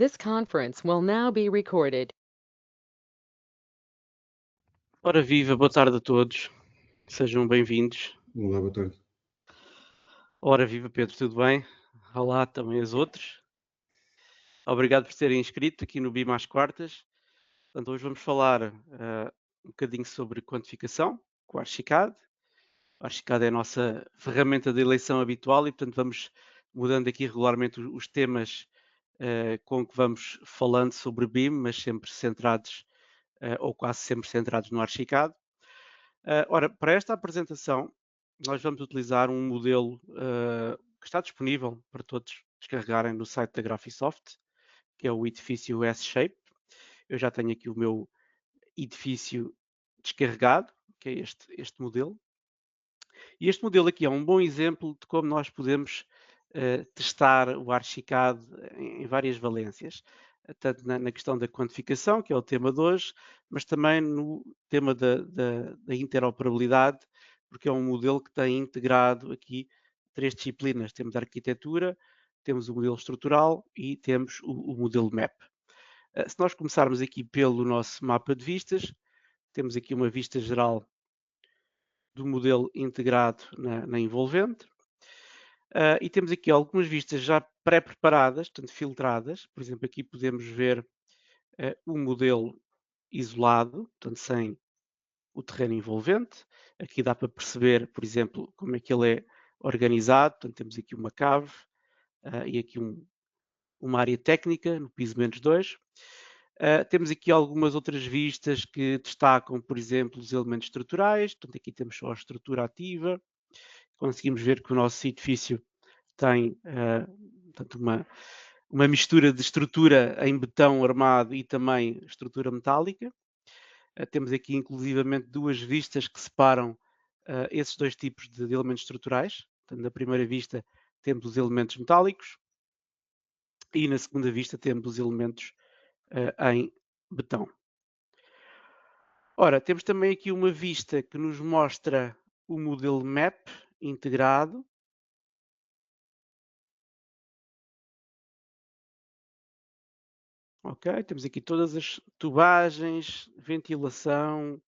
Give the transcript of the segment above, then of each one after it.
This conference will now be recorded. Ora viva, boa tarde a todos. Sejam bem-vindos. Olá, boa tarde. Ora viva, Pedro, tudo bem? Olá também aos outros. Obrigado por terem inscrito aqui no BIM às quartas. Portanto, hoje vamos falar um bocadinho sobre quantificação com o Archicad. O Archicad é a nossa ferramenta de eleição habitual e, portanto, vamos mudando aqui regularmente os temas com que vamos falando sobre BIM, mas sempre centrados, ou quase sempre centrados no Archicad. Ora, para esta apresentação, nós vamos utilizar um modelo que está disponível para todos descarregarem no site da Graphisoft, que é o edifício S-Shape. Eu já tenho aqui o meu edifício descarregado, que é este modelo. E este modelo aqui é um bom exemplo de como nós podemos testar o Archicad em várias valências, tanto na questão da quantificação, que é o tema de hoje, mas também no tema da interoperabilidade, porque é um modelo que tem integrado aqui três disciplinas. Temos a arquitetura, temos o modelo estrutural e temos o modelo MAP. Se nós começarmos aqui pelo nosso mapa de vistas, temos aqui uma vista geral do modelo integrado na envolvente. E temos aqui algumas vistas já pré-preparadas, portanto filtradas. Por exemplo, aqui podemos ver o modelo isolado, portanto sem o terreno envolvente. Aqui dá para perceber, por exemplo, como é que ele é organizado. Portanto, temos aqui uma cave e aqui uma área técnica no piso -2. Temos aqui algumas outras vistas que destacam, por exemplo, os elementos estruturais. Portanto, aqui temos só a estrutura ativa. Conseguimos ver que o nosso edifício tem portanto, uma mistura de estrutura em betão armado e também estrutura metálica. Temos aqui inclusivamente duas vistas que separam esses dois tipos de elementos estruturais. Portanto, na primeira vista temos os elementos metálicos e na segunda vista temos os elementos em betão. Ora, temos também aqui uma vista que nos mostra o modelo MAP integrado. Ok, temos aqui todas as tubagens, ventilação,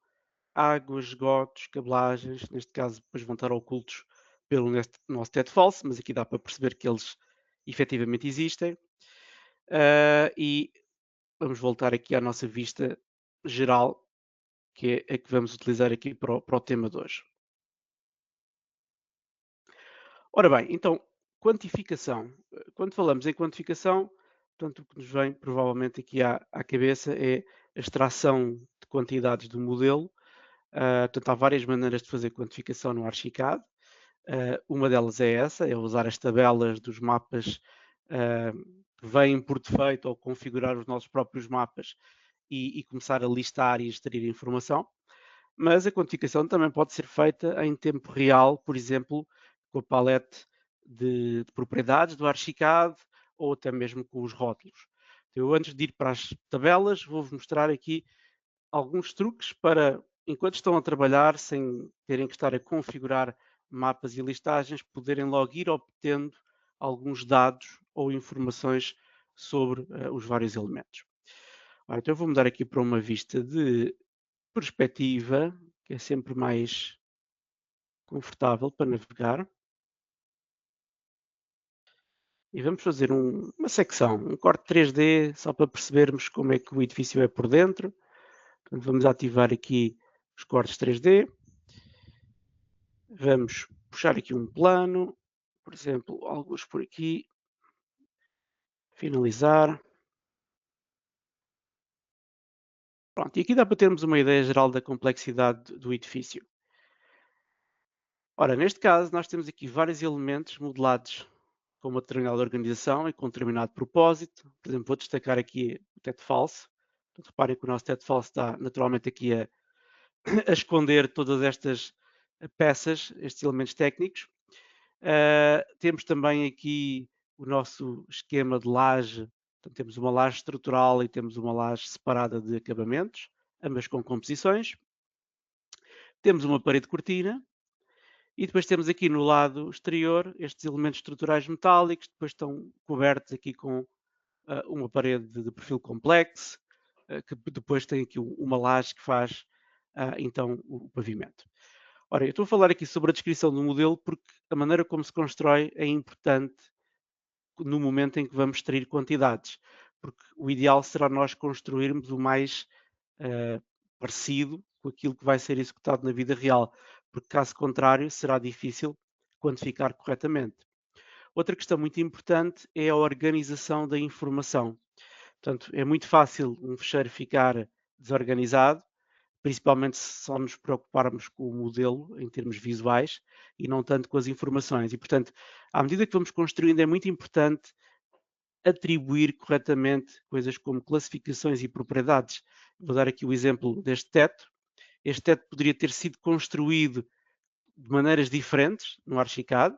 água, esgotos, cabelagens. Neste caso, depois vão estar ocultos pelo nosso teto falso, mas aqui dá para perceber que eles efetivamente existem. E vamos voltar aqui à nossa vista geral, que é a que vamos utilizar aqui para o tema de hoje. Ora bem, então, quantificação. Quando falamos em quantificação, portanto, o que nos vem provavelmente aqui à cabeça é a extração de quantidades do modelo. Portanto, há várias maneiras de fazer quantificação no Archicad. Uma delas é essa, é usar as tabelas dos mapas que vêm por defeito ou configurar os nossos próprios mapas e começar a listar e extrair informação. Mas a quantificação também pode ser feita em tempo real, por exemplo, com a palete de propriedades do Archicad ou até mesmo com os rótulos. Então, eu, antes de ir para as tabelas, vou-vos mostrar aqui alguns truques para, enquanto estão a trabalhar, sem terem que estar a configurar mapas e listagens, poderem logo ir obtendo alguns dados ou informações sobre os vários elementos. Ora, então eu vou mudar aqui para uma vista de perspectiva, que é sempre mais confortável para navegar. E vamos fazer uma secção, um corte 3D, só para percebermos como é que o edifício é por dentro. Portanto, vamos ativar aqui os cortes 3D. Vamos puxar aqui um plano, por exemplo, alguns por aqui. Finalizar. Pronto, e aqui dá para termos uma ideia geral da complexidade do edifício. Ora, neste caso, nós temos aqui vários elementos modelados com uma determinada organização e com um determinado propósito. Por exemplo, vou destacar aqui o teto falso. Portanto, reparem que o nosso teto falso está naturalmente aqui a esconder todas estas peças, estes elementos técnicos. Temos também aqui o nosso esquema de laje. Portanto, temos uma laje estrutural e temos uma laje separada de acabamentos, ambas com composições. Temos uma parede cortina. E depois temos aqui no lado exterior estes elementos estruturais metálicos, depois estão cobertos aqui com uma parede de perfil complexo, que depois tem aqui uma laje que faz então o pavimento. Ora, eu estou a falar aqui sobre a descrição do modelo porque a maneira como se constrói é importante no momento em que vamos extrair quantidades, porque o ideal será nós construirmos o mais parecido com aquilo que vai ser executado na vida real, porque caso contrário será difícil quantificar corretamente. Outra questão muito importante é a organização da informação. Portanto, é muito fácil um fecheiro ficar desorganizado, principalmente se só nos preocuparmos com o modelo em termos visuais e não tanto com as informações. E, portanto, à medida que vamos construindo, é muito importante atribuir corretamente coisas como classificações e propriedades. Vou dar aqui o exemplo deste teto. Este teto poderia ter sido construído de maneiras diferentes no Archicad.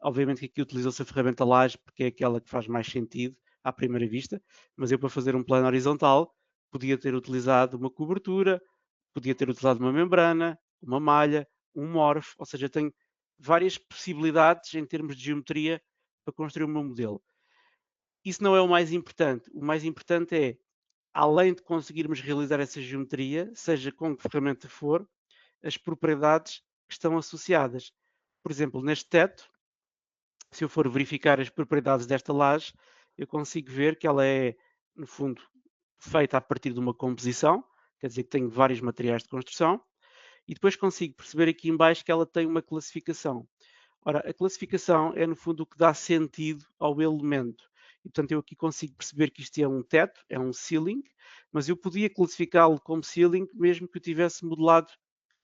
Obviamente que aqui utilizou-se a ferramenta Laje porque é aquela que faz mais sentido à primeira vista, mas eu para fazer um plano horizontal podia ter utilizado uma cobertura, podia ter utilizado uma membrana, uma malha, um morph, ou seja, tenho várias possibilidades em termos de geometria para construir o meu modelo. Isso não é o mais importante. O mais importante é, além de conseguirmos realizar essa geometria, seja com que ferramenta for, as propriedades que estão associadas. Por exemplo, neste teto, se eu for verificar as propriedades desta laje, eu consigo ver que ela é, no fundo, feita a partir de uma composição, quer dizer que tenho vários materiais de construção, e depois consigo perceber aqui em baixo que ela tem uma classificação. Ora, a classificação é, no fundo, o que dá sentido ao elemento. E, portanto, eu aqui consigo perceber que isto é um teto, é um ceiling, mas eu podia classificá-lo como ceiling mesmo que eu tivesse modelado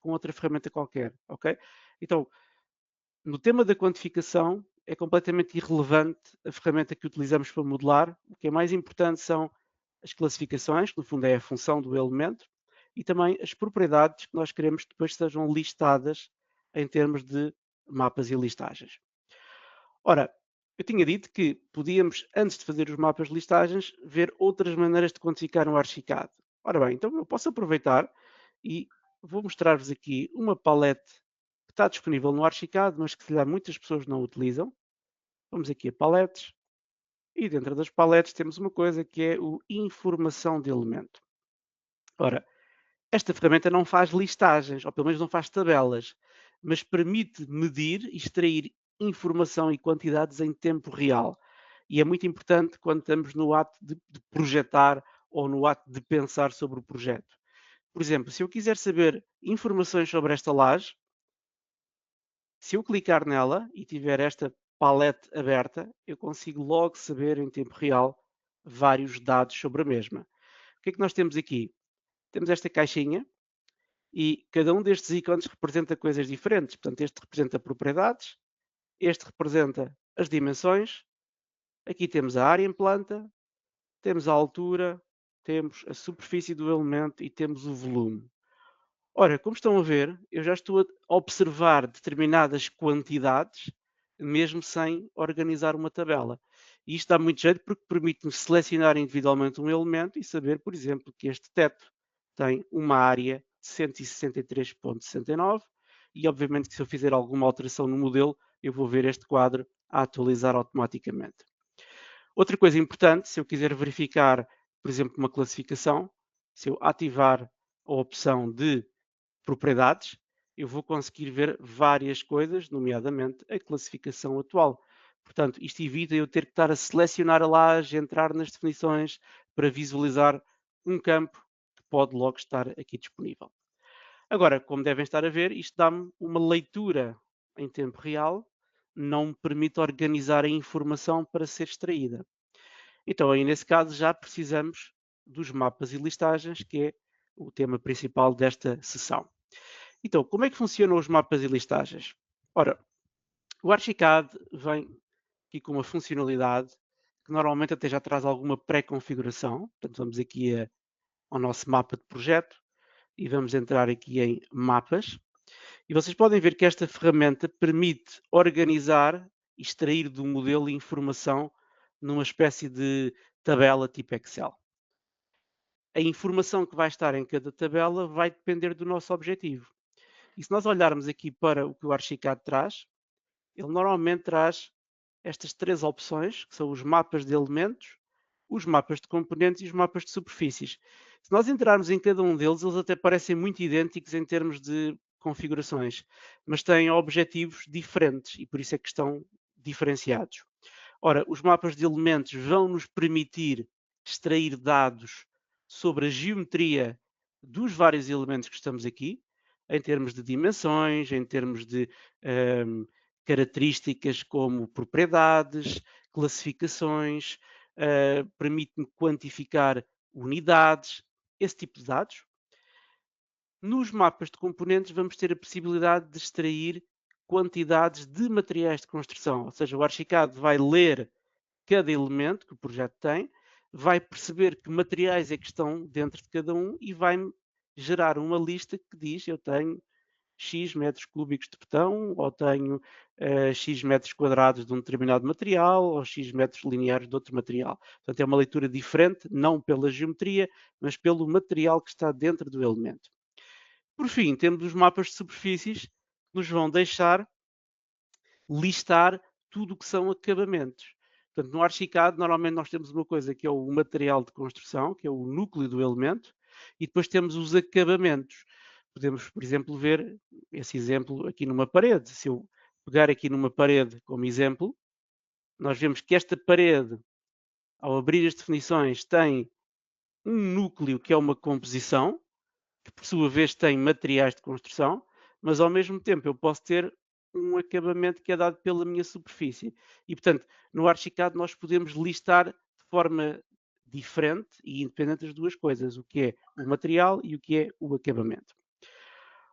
com outra ferramenta qualquer, ok? Então, no tema da quantificação, é completamente irrelevante a ferramenta que utilizamos para modelar. O que é mais importante são as classificações, que no fundo é a função do elemento, e também as propriedades que nós queremos que depois sejam listadas em termos de mapas e listagens. Ora, eu tinha dito que podíamos, antes de fazer os mapas de listagens, ver outras maneiras de quantificar um archicad. Ora bem, então eu posso aproveitar e vou mostrar-vos aqui uma palete que está disponível no Archicad, mas que se calhar muitas pessoas não utilizam. Vamos aqui a paletes e dentro das paletes temos uma coisa que é o informação de elemento. Ora, esta ferramenta não faz listagens, ou pelo menos não faz tabelas, mas permite medir e extrair informação e quantidades em tempo real. E é muito importante quando estamos no ato de projetar ou no ato de pensar sobre o projeto. Por exemplo, se eu quiser saber informações sobre esta laje, se eu clicar nela e tiver esta palete aberta, eu consigo logo saber em tempo real vários dados sobre a mesma. O que é que nós temos aqui? Temos esta caixinha e cada um destes ícones representa coisas diferentes. Portanto, este representa propriedades, este representa as dimensões, aqui temos a área em planta, temos a altura, temos a superfície do elemento e temos o volume. Ora, como estão a ver, eu já estou a observar determinadas quantidades, mesmo sem organizar uma tabela. E isto dá muito jeito porque permite-me selecionar individualmente um elemento e saber, por exemplo, que este teto tem uma área de 163,69 e obviamente que se eu fizer alguma alteração no modelo, eu vou ver este quadro a atualizar automaticamente. Outra coisa importante, se eu quiser verificar, por exemplo, uma classificação, se eu ativar a opção de propriedades, eu vou conseguir ver várias coisas, nomeadamente a classificação atual. Portanto, isto evita eu ter que estar a selecionar a laje, entrar nas definições para visualizar um campo que pode logo estar aqui disponível. Agora, como devem estar a ver, isto dá-me uma leitura em tempo real, não me permite organizar a informação para ser extraída. Então, aí nesse caso, já precisamos dos mapas e listagens, que é o tema principal desta sessão. Então, como é que funcionam os mapas e listagens? Ora, o Archicad vem aqui com uma funcionalidade que normalmente até já traz alguma pré-configuração. Portanto, vamos aqui ao nosso mapa de projeto e vamos entrar aqui em mapas. E vocês podem ver que esta ferramenta permite organizar e extrair do modelo informação numa espécie de tabela tipo Excel. A informação que vai estar em cada tabela vai depender do nosso objetivo. E se nós olharmos aqui para o que o Archicad traz, ele normalmente traz estas três opções, que são os mapas de elementos, os mapas de componentes e os mapas de superfícies. Se nós entrarmos em cada um deles, eles até parecem muito idênticos em termos de configurações, mas têm objetivos diferentes e por isso é que estão diferenciados. Ora, os mapas de elementos vão nos permitir extrair dados sobre a geometria dos vários elementos que estamos aqui, em termos de dimensões, em termos de hum, características como propriedades, classificações, permite-me quantificar unidades, esse tipo de dados. Nos mapas de componentes vamos ter a possibilidade de extrair quantidades de materiais de construção, ou seja, o Archicad vai ler cada elemento que o projeto tem, vai perceber que materiais é que estão dentro de cada um e vai-me gerar uma lista que diz eu tenho X metros cúbicos de betão, ou tenho X metros quadrados de um determinado material, ou X metros lineares de outro material. Portanto, é uma leitura diferente, não pela geometria, mas pelo material que está dentro do elemento. Por fim, temos os mapas de superfícies que nos vão deixar listar tudo o que são acabamentos. Portanto, no Archicad, normalmente nós temos uma coisa que é o material de construção, que é o núcleo do elemento, e depois temos os acabamentos. Podemos, por exemplo, ver esse exemplo aqui numa parede. Se eu pegar aqui numa parede como exemplo, nós vemos que esta parede, ao abrir as definições, tem um núcleo que é uma composição, que por sua vez tem materiais de construção, mas ao mesmo tempo eu posso ter um acabamento que é dado pela minha superfície. E, portanto, no Archicad nós podemos listar de forma diferente e independente as duas coisas, o que é o material e o que é o acabamento.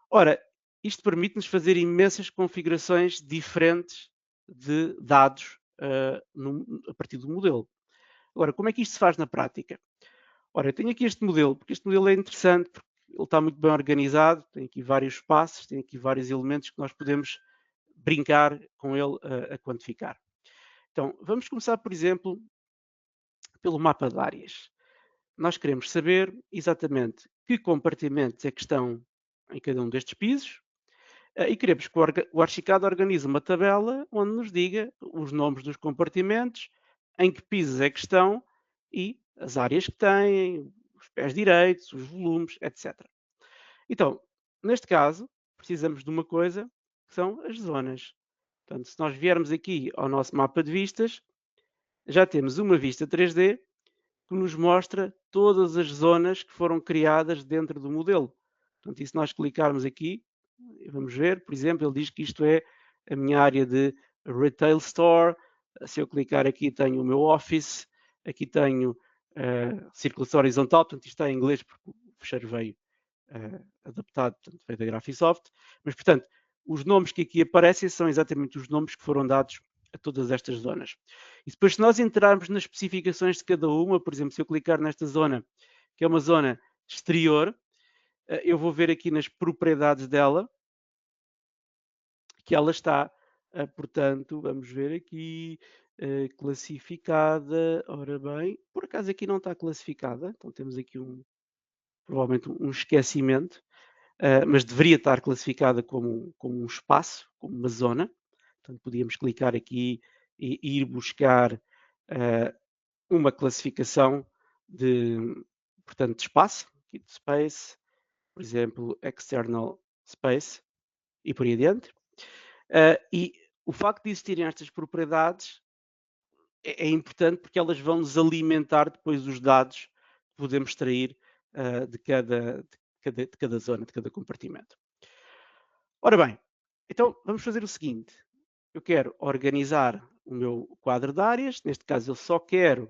Ora, isto permite-nos fazer imensas configurações diferentes de dados a partir do modelo. Agora, como é que isto se faz na prática? Ora, eu tenho aqui este modelo, porque este modelo é interessante, porque ele está muito bem organizado, tem aqui vários passos, tem aqui vários elementos que nós podemos brincar com ele a quantificar. Então, vamos começar, por exemplo, pelo mapa de áreas. Nós queremos saber exatamente que compartimentos é que estão em cada um destes pisos e queremos que o Archicad organize uma tabela onde nos diga os nomes dos compartimentos, em que pisos é que estão e as áreas que têm, os pés direitos, os volumes, etc. Então, neste caso, precisamos de uma coisa que são as zonas. Portanto, se nós viermos aqui ao nosso mapa de vistas, já temos uma vista 3D que nos mostra todas as zonas que foram criadas dentro do modelo. Portanto, e se nós clicarmos aqui, vamos ver, por exemplo, ele diz que isto é a minha área de retail store. Se eu clicar aqui, tenho o meu office, aqui tenho circulação horizontal, portanto, isto está em inglês porque o fecheiro veio adaptado, portanto, veio da Graphisoft. Mas, portanto, os nomes que aqui aparecem são exatamente os nomes que foram dados a todas estas zonas. E depois, se nós entrarmos nas especificações de cada uma, por exemplo, se eu clicar nesta zona, que é uma zona exterior, eu vou ver aqui nas propriedades dela que ela está, portanto, vamos ver aqui, classificada. Ora bem, por acaso aqui não está classificada, então temos aqui provavelmente um esquecimento, mas deveria estar classificada como um espaço, como uma zona. Portanto, podíamos clicar aqui e ir buscar uma classificação de, portanto, de espaço, aqui de space, por exemplo, external space e por aí adiante. E o facto de existirem estas propriedades é importante porque elas vão nos alimentar depois os dados que podemos extrair de cada zona, de cada compartimento. Ora bem, então vamos fazer o seguinte. Eu quero organizar o meu quadro de áreas, neste caso eu só quero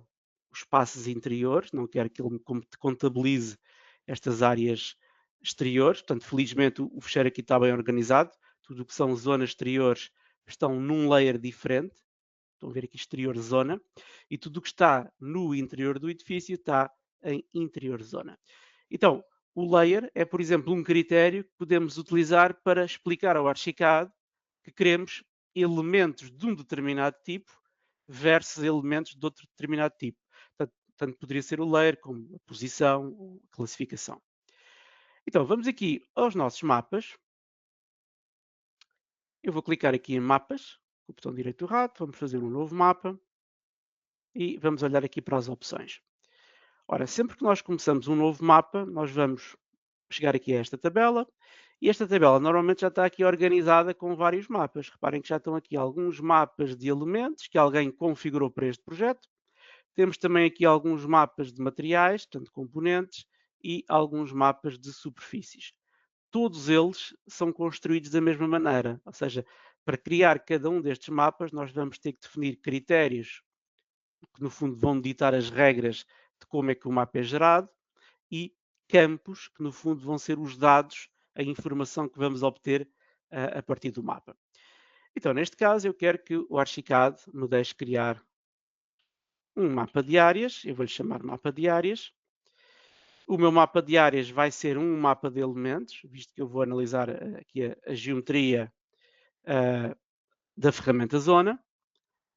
os espaços interiores, não quero que ele me contabilize estas áreas exteriores, portanto felizmente o fecheiro aqui está bem organizado, tudo o que são zonas exteriores estão num layer diferente, estão a ver aqui exterior zona, e tudo o que está no interior do edifício está em interior zona. Então, o layer é, por exemplo, um critério que podemos utilizar para explicar ao Archicad que queremos elementos de um determinado tipo versus elementos de outro determinado tipo. Portanto, poderia ser o layer como a posição, a classificação. Então, vamos aqui aos nossos mapas. Eu vou clicar aqui em mapas, com o botão direito do rato, vamos fazer um novo mapa. e vamos olhar aqui para as opções. Ora, sempre que nós começamos um novo mapa, nós vamos chegar aqui a esta tabela, e esta tabela normalmente já está aqui organizada com vários mapas. Reparem que já estão aqui alguns mapas de elementos que alguém configurou para este projeto. Temos também aqui alguns mapas de materiais, portanto componentes, e alguns mapas de superfícies. Todos eles são construídos da mesma maneira, ou seja, para criar cada um destes mapas, nós vamos ter que definir critérios que, no fundo, vão ditar as regras de como é que o mapa é gerado e campos, que, no fundo, vão ser os dados, a informação que vamos obter a partir do mapa. Então, neste caso, eu quero que o Archicad me deixe criar um mapa de áreas, eu vou-lhe chamar mapa de áreas. O meu mapa de áreas vai ser um mapa de elementos, visto que eu vou analisar aqui a geometria da ferramenta Zona.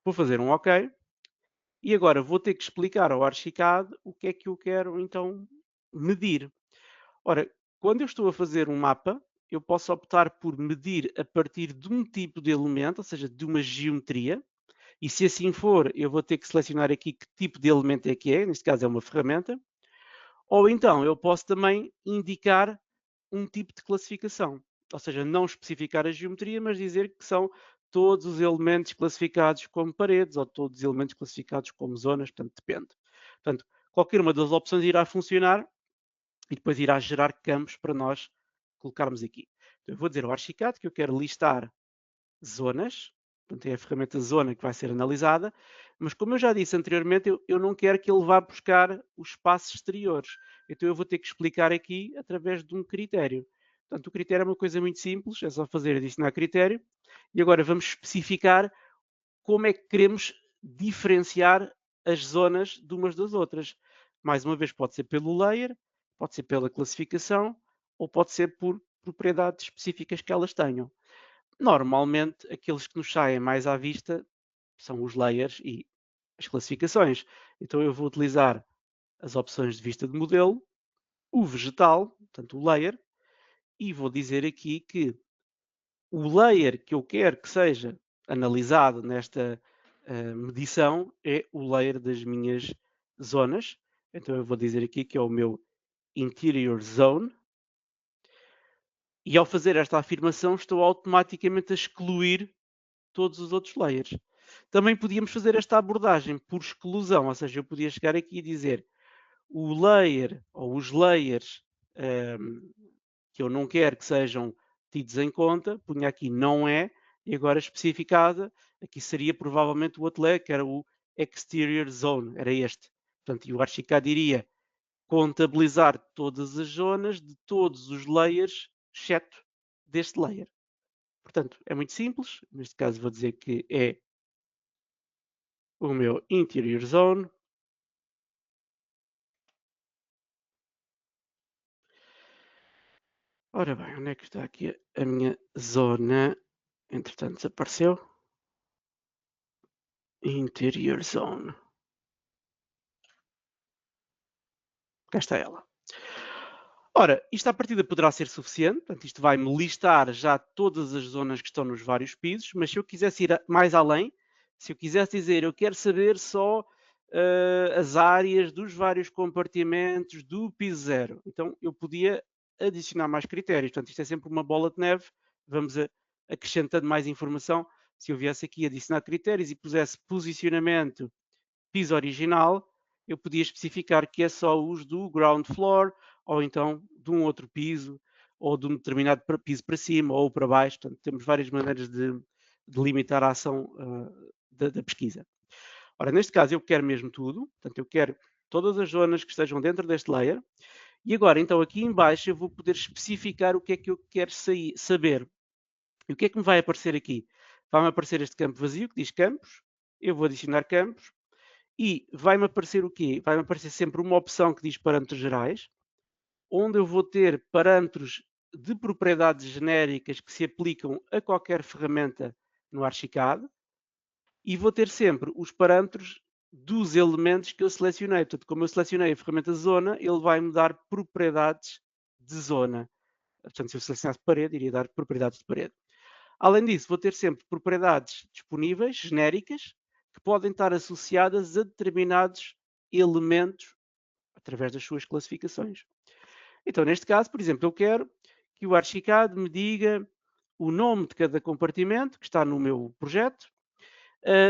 Vou fazer um OK. E agora vou ter que explicar ao Archicad o que é que eu quero então medir. Ora, quando eu estou a fazer um mapa, eu posso optar por medir a partir de um tipo de elemento, ou seja, de uma geometria, e se assim for, eu vou ter que selecionar aqui que tipo de elemento é que é, neste caso é uma ferramenta, ou então eu posso também indicar um tipo de classificação, ou seja, não especificar a geometria, mas dizer que são todos os elementos classificados como paredes ou todos os elementos classificados como zonas, portanto, depende. Portanto, qualquer uma das opções irá funcionar e depois irá gerar campos para nós colocarmos aqui. Então, eu vou dizer ao Archicad que eu quero listar zonas, portanto é a ferramenta zona que vai ser analisada, mas como eu já disse anteriormente, eu não quero que ele vá buscar os espaços exteriores. Então eu vou ter que explicar aqui através de um critério. Portanto, o critério é uma coisa muito simples, é só fazer adicionar critério. E agora vamos especificar como é que queremos diferenciar as zonas de umas das outras. Mais uma vez, pode ser pelo layer, pode ser pela classificação ou pode ser por propriedades específicas que elas tenham. Normalmente, aqueles que nos saem mais à vista são os layers e as classificações. Então, eu vou utilizar as opções de vista de modelo, o vegetal, portanto, o layer, e vou dizer aqui que o layer que eu quero que seja analisado nesta medição é o layer das minhas zonas. Então, eu vou dizer aqui que é o meu interior zone. E ao fazer esta afirmação, estou automaticamente a excluir todos os outros layers. Também podíamos fazer esta abordagem por exclusão, ou seja, eu podia chegar aqui e dizer o layer ou os layers que eu não quero que sejam tidos em conta, punha aqui não é, e agora especificada, aqui seria provavelmente o outro layer, que era o exterior zone, era este. Portanto, e o Archicad iria contabilizar todas as zonas de todos os layers, exceto deste layer. Portanto, é muito simples. Neste caso vou dizer que é o meu interior zone. Ora bem, onde é que está aqui a minha zona? Entretanto, desapareceu. Interior zone. Cá está ela. Ora, isto à partida poderá ser suficiente, portanto, isto vai-me listar já todas as zonas que estão nos vários pisos, mas se eu quisesse ir mais além, se eu quisesse dizer, eu quero saber só as áreas dos vários compartimentos do piso zero, então eu podia adicionar mais critérios, portanto, isto é sempre uma bola de neve, vamos acrescentando mais informação. Se eu viesse aqui adicionar critérios e pusesse posicionamento piso original, eu podia especificar que é só o uso do ground floor, ou então de um outro piso, ou de um determinado piso para cima ou para baixo. Portanto, temos várias maneiras de limitar a ação da pesquisa. Ora, neste caso, eu quero mesmo tudo. Portanto, eu quero todas as zonas que estejam dentro deste layer. E agora, então, aqui em baixo, eu vou poder especificar o que é que eu quero saber. E o que é que me vai aparecer aqui? Vai-me aparecer este campo vazio, que diz campos. Eu vou adicionar campos. E vai-me aparecer o quê? Vai-me aparecer sempre uma opção que diz parâmetros gerais, onde eu vou ter parâmetros de propriedades genéricas que se aplicam a qualquer ferramenta no Archicad e vou ter sempre os parâmetros dos elementos que eu selecionei. Portanto, como eu selecionei a ferramenta zona, ele vai-me dar propriedades de zona. Portanto, se eu selecionasse parede, iria dar propriedades de parede. Além disso, vou ter sempre propriedades disponíveis, genéricas, que podem estar associadas a determinados elementos através das suas classificações. Então, neste caso, por exemplo, eu quero que o Archicad me diga o nome de cada compartimento que está no meu projeto,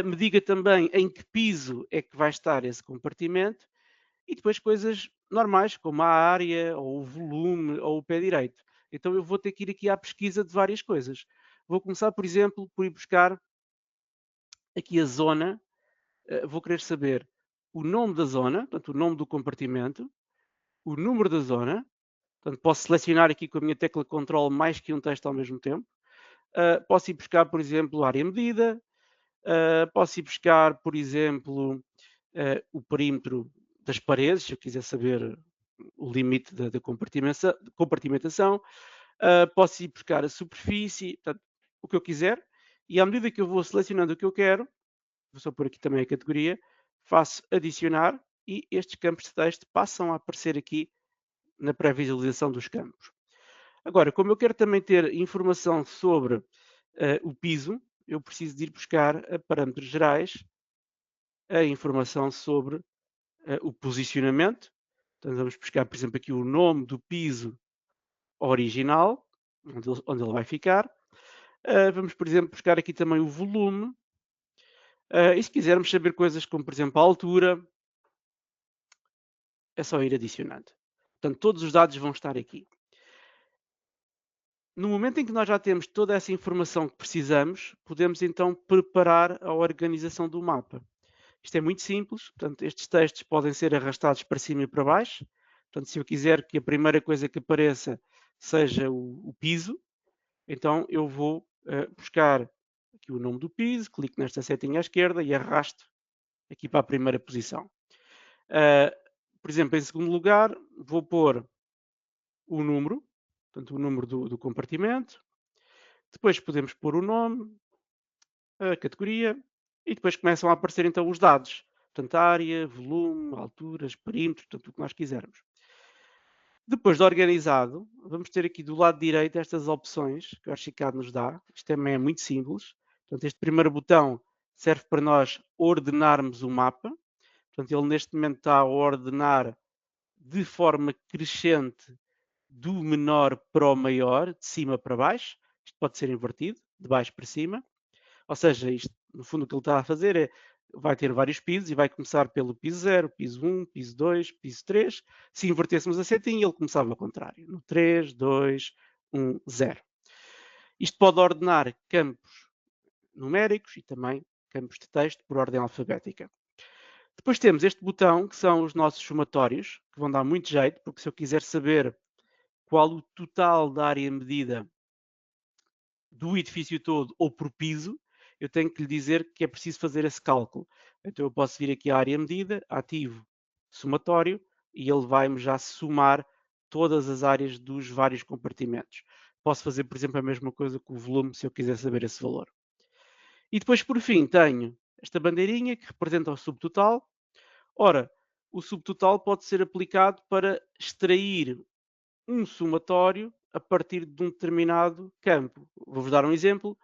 me diga também em que piso é que vai estar esse compartimento e depois coisas normais, como a área, ou o volume, ou o pé direito. Então eu vou ter que ir aqui à pesquisa de várias coisas. Vou começar, por exemplo, por ir buscar aqui a zona, vou querer saber o nome da zona, portanto o nome do compartimento, o número da zona, portanto posso selecionar aqui com a minha tecla Ctrl mais que um texto ao mesmo tempo. Posso ir buscar, por exemplo, a área medida, posso ir buscar, por exemplo, o perímetro das paredes, se eu quiser saber o limite da compartimentação. Posso ir buscar a superfície, portanto, o que eu quiser. E à medida que eu vou selecionando o que eu quero, vou só pôr aqui também a categoria, faço adicionar e estes campos de texto passam a aparecer aqui na pré-visualização dos campos. Agora, como eu quero também ter informação sobre o piso, eu preciso de ir buscar a parâmetros gerais a informação sobre o posicionamento. Então vamos buscar, por exemplo, aqui o nome do piso original, onde ele vai ficar. Vamos, por exemplo, buscar aqui também o volume. E se quisermos saber coisas como, por exemplo, a altura, é só ir adicionando. Portanto, todos os dados vão estar aqui. No momento em que nós já temos toda essa informação que precisamos, podemos então preparar a organização do mapa. Isto é muito simples, portanto, estes textos podem ser arrastados para cima e para baixo. Portanto, se eu quiser que a primeira coisa que apareça seja o piso, então eu vou buscar aqui o nome do piso, clico nesta setinha à esquerda e arrasto aqui para a primeira posição. Por exemplo, em segundo lugar, vou pôr o número, portanto, o número do compartimento. Depois podemos pôr o nome, a categoria, e depois começam a aparecer então os dados. Portanto, área, volume, alturas, perímetros, portanto, o que nós quisermos. Depois de organizado, vamos ter aqui do lado direito estas opções que o Archicad nos dá. Isto também é muito simples. Portanto, este primeiro botão serve para nós ordenarmos o mapa. Portanto, ele neste momento está a ordenar de forma crescente do menor para o maior, de cima para baixo. Isto pode ser invertido, de baixo para cima. Ou seja, isto, no fundo, o que ele está a fazer é, vai ter vários pisos e vai começar pelo piso 0, piso 1, piso 2, piso 3. Se invertêssemos a setinha, ele começava ao contrário, no 3, 2, 1, 0. Isto pode ordenar campos numéricos e também campos de texto por ordem alfabética. Depois temos este botão, que são os nossos somatórios, que vão dar muito jeito, porque se eu quiser saber qual o total da área medida do edifício todo ou por piso, eu tenho que lhe dizer que é preciso fazer esse cálculo. Então eu posso vir aqui à área medida, ativo somatório, e ele vai-me já somar todas as áreas dos vários compartimentos. Posso fazer, por exemplo, a mesma coisa com o volume, se eu quiser saber esse valor. E depois, por fim, tenho esta bandeirinha que representa o subtotal. Ora, o subtotal pode ser aplicado para extrair um somatório a partir de um determinado campo. Vou-vos dar um exemplo.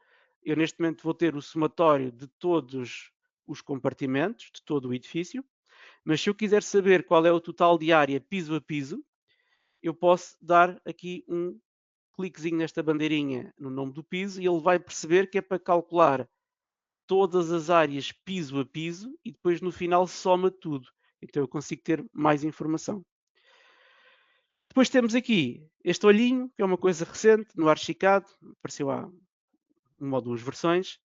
Eu neste momento vou ter o somatório de todos os compartimentos, de todo o edifício, mas se eu quiser saber qual é o total de área piso a piso, eu posso dar aqui um cliquezinho nesta bandeirinha no nome do piso e ele vai perceber que é para calcular todas as áreas piso a piso e depois no final soma tudo. Então eu consigo ter mais informação. Depois temos aqui este olhinho, que é uma coisa recente no Archicad, apareceu há uma ou duas versões,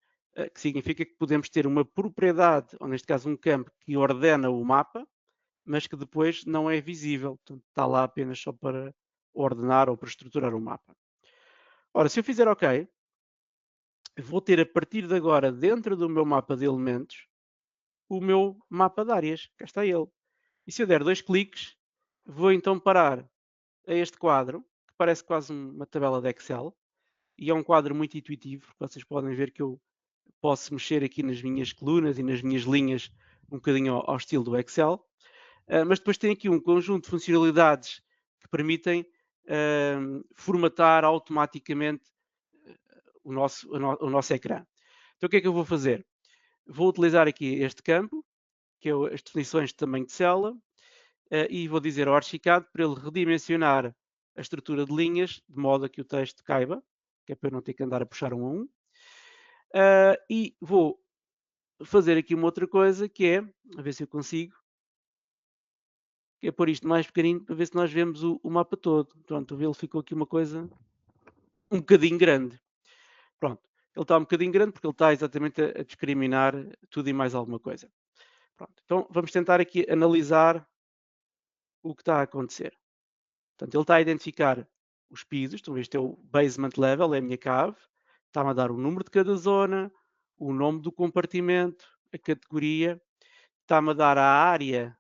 que significa que podemos ter uma propriedade, ou neste caso um campo, que ordena o mapa, mas que depois não é visível. Portanto, está lá apenas só para ordenar ou para estruturar o mapa. Ora, se eu fizer OK, vou ter a partir de agora, dentro do meu mapa de elementos, o meu mapa de áreas. Cá está ele. E se eu der dois cliques, vou então parar a este quadro, que parece quase uma tabela de Excel, e é um quadro muito intuitivo, porque vocês podem ver que eu posso mexer aqui nas minhas colunas e nas minhas linhas um bocadinho ao estilo do Excel, mas depois tem aqui um conjunto de funcionalidades que permitem formatar automaticamente o nosso ecrã. Então o que é que eu vou fazer? Vou utilizar aqui este campo, que é as definições de tamanho de célula, e vou dizer ao archicad para ele redimensionar a estrutura de linhas, de modo a que o texto caiba, que é para eu não ter que andar a puxar um a um. E vou fazer aqui uma outra coisa, que é, a ver se eu consigo, que é pôr isto mais pequenino para ver se nós vemos o mapa todo. Pronto, ele ficou aqui uma coisa um bocadinho grande. Pronto, ele está um bocadinho grande porque ele está exatamente a discriminar tudo e mais alguma coisa. Pronto, então vamos tentar aqui analisar o que está a acontecer. Portanto, ele está a identificar os pisos, então este é o basement level, é a minha cave, está-me a dar o número de cada zona, o nome do compartimento, a categoria, está-me a dar a área,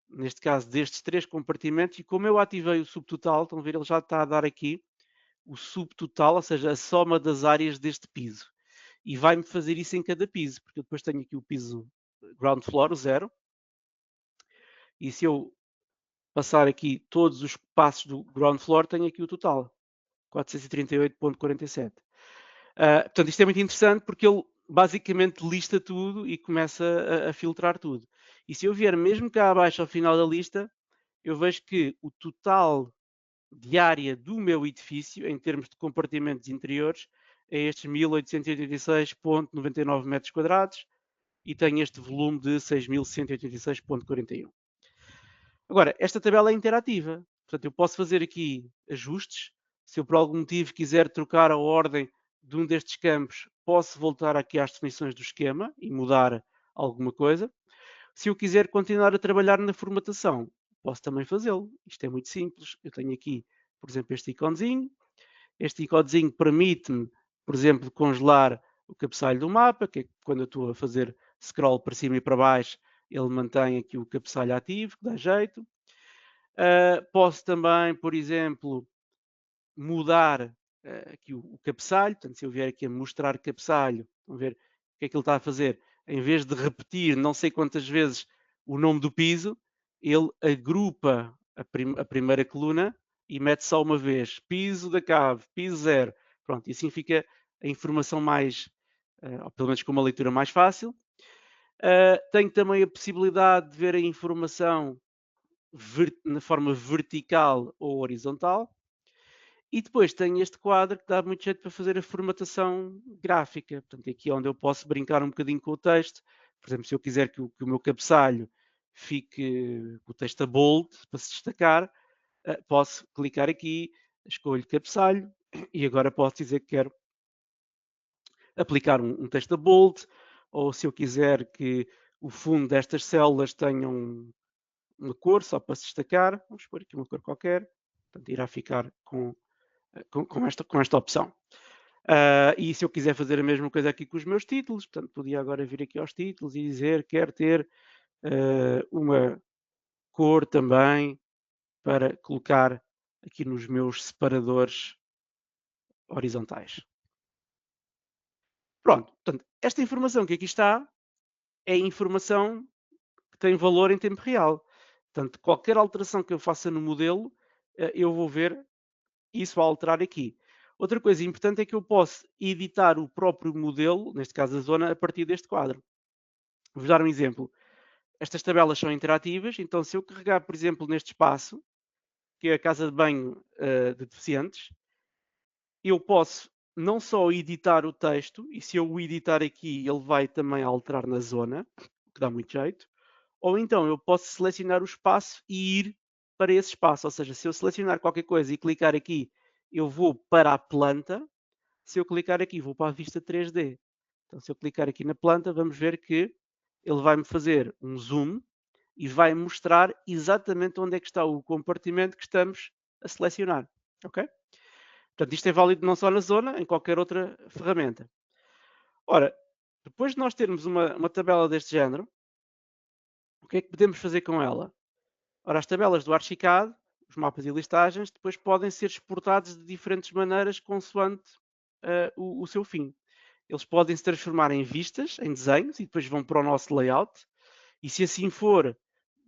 neste caso destes 3 compartimentos, e como eu ativei o subtotal, estão a ver, ele já está a dar aqui o subtotal, ou seja, a soma das áreas deste piso. E vai-me fazer isso em cada piso, porque eu depois tenho aqui o piso ground floor, o 0, e se eu passar aqui todos os passos do ground floor, tenho aqui o total, 438.47. Portanto, isto é muito interessante porque ele basicamente lista tudo e começa a filtrar tudo. E se eu vier mesmo cá abaixo ao final da lista, eu vejo que o total de área do meu edifício, em termos de compartimentos interiores, é estes 1886.99 metros quadrados e tem este volume de 6.186.41. Agora, esta tabela é interativa, portanto, eu posso fazer aqui ajustes. Se eu por algum motivo quiser trocar a ordem de um destes campos, posso voltar aqui às definições do esquema e mudar alguma coisa. Se eu quiser continuar a trabalhar na formatação, posso também fazê-lo. Isto é muito simples. Eu tenho aqui, por exemplo, este iconezinho. Este iconezinho permite-me, por exemplo, congelar o cabeçalho do mapa, que é quando eu estou a fazer scroll para cima e para baixo, ele mantém aqui o cabeçalho ativo, que dá jeito. Posso também, por exemplo, mudar aqui o cabeçalho. Portanto, se eu vier aqui a mostrar cabeçalho, vamos ver o que é que ele está a fazer. Em vez de repetir não sei quantas vezes o nome do piso, ele agrupa a primeira coluna e mete só uma vez. Piso da cave, piso 0. Pronto, e assim fica a informação mais, ou pelo menos com uma leitura mais fácil. Tenho também a possibilidade de ver a informação na forma vertical ou horizontal. E depois tenho este quadro que dá muito jeito para fazer a formatação gráfica. Portanto, aqui é onde eu posso brincar um bocadinho com o texto. Por exemplo, se eu quiser que o meu cabeçalho fique com o texto a bold, para se destacar, posso clicar aqui, escolho cabeçalho e agora posso dizer que quero aplicar um texto a bold, ou se eu quiser que o fundo destas células tenha uma cor só para se destacar, vamos pôr aqui uma cor qualquer, portanto irá ficar com esta opção. E se eu quiser fazer a mesma coisa aqui com os meus títulos, portanto podia agora vir aqui aos títulos e dizer quero ter uma cor também para colocar aqui nos meus separadores horizontais. Pronto, portanto, esta informação que aqui está é informação que tem valor em tempo real. Portanto, qualquer alteração que eu faça no modelo, eu vou ver isso a alterar aqui. Outra coisa importante é que eu posso editar o próprio modelo, neste caso a zona, a partir deste quadro. Vou dar um exemplo. Estas tabelas são interativas, então se eu carregar, por exemplo, neste espaço, que é a casa de banho de deficientes, eu posso não só editar o texto, e se eu o editar aqui, ele vai também alterar na zona, o que dá muito jeito, ou então eu posso selecionar o espaço e ir para esse espaço, ou seja, se eu selecionar qualquer coisa e clicar aqui, eu vou para a planta, se eu clicar aqui, vou para a vista 3D. Então, se eu clicar aqui na planta, vamos ver que ele vai-me fazer um zoom e vai mostrar exatamente onde é que está o compartimento que estamos a selecionar. Ok? Portanto, isto é válido não só na zona, em qualquer outra ferramenta. Ora, depois de nós termos uma tabela deste género, o que é que podemos fazer com ela? Ora, as tabelas do Archicad, os mapas e listagens, depois podem ser exportados de diferentes maneiras consoante o seu fim. Eles podem se transformar em vistas, em desenhos, e depois vão para o nosso layout. E se assim for,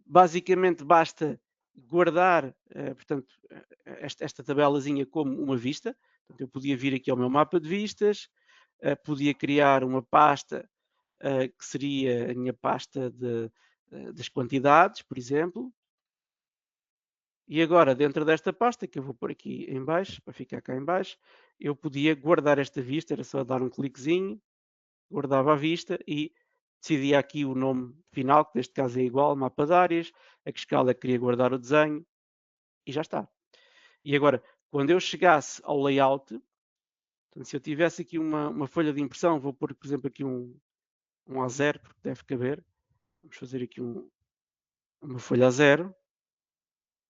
basicamente basta guardar, portanto, esta tabelazinha como uma vista. Portanto, eu podia vir aqui ao meu mapa de vistas, podia criar uma pasta que seria a minha pasta das quantidades, por exemplo. E agora, dentro desta pasta, que eu vou pôr aqui em baixo, para ficar cá em baixo, eu podia guardar esta vista, era só dar um cliquezinho, guardava a vista e decidia aqui o nome final, que neste caso é igual, mapa de áreas, a que escala queria guardar o desenho e já está. E agora, quando eu chegasse ao layout, portanto, se eu tivesse aqui uma folha de impressão, vou pôr, por exemplo, aqui um A0, porque deve caber. Vamos fazer aqui uma folha A0.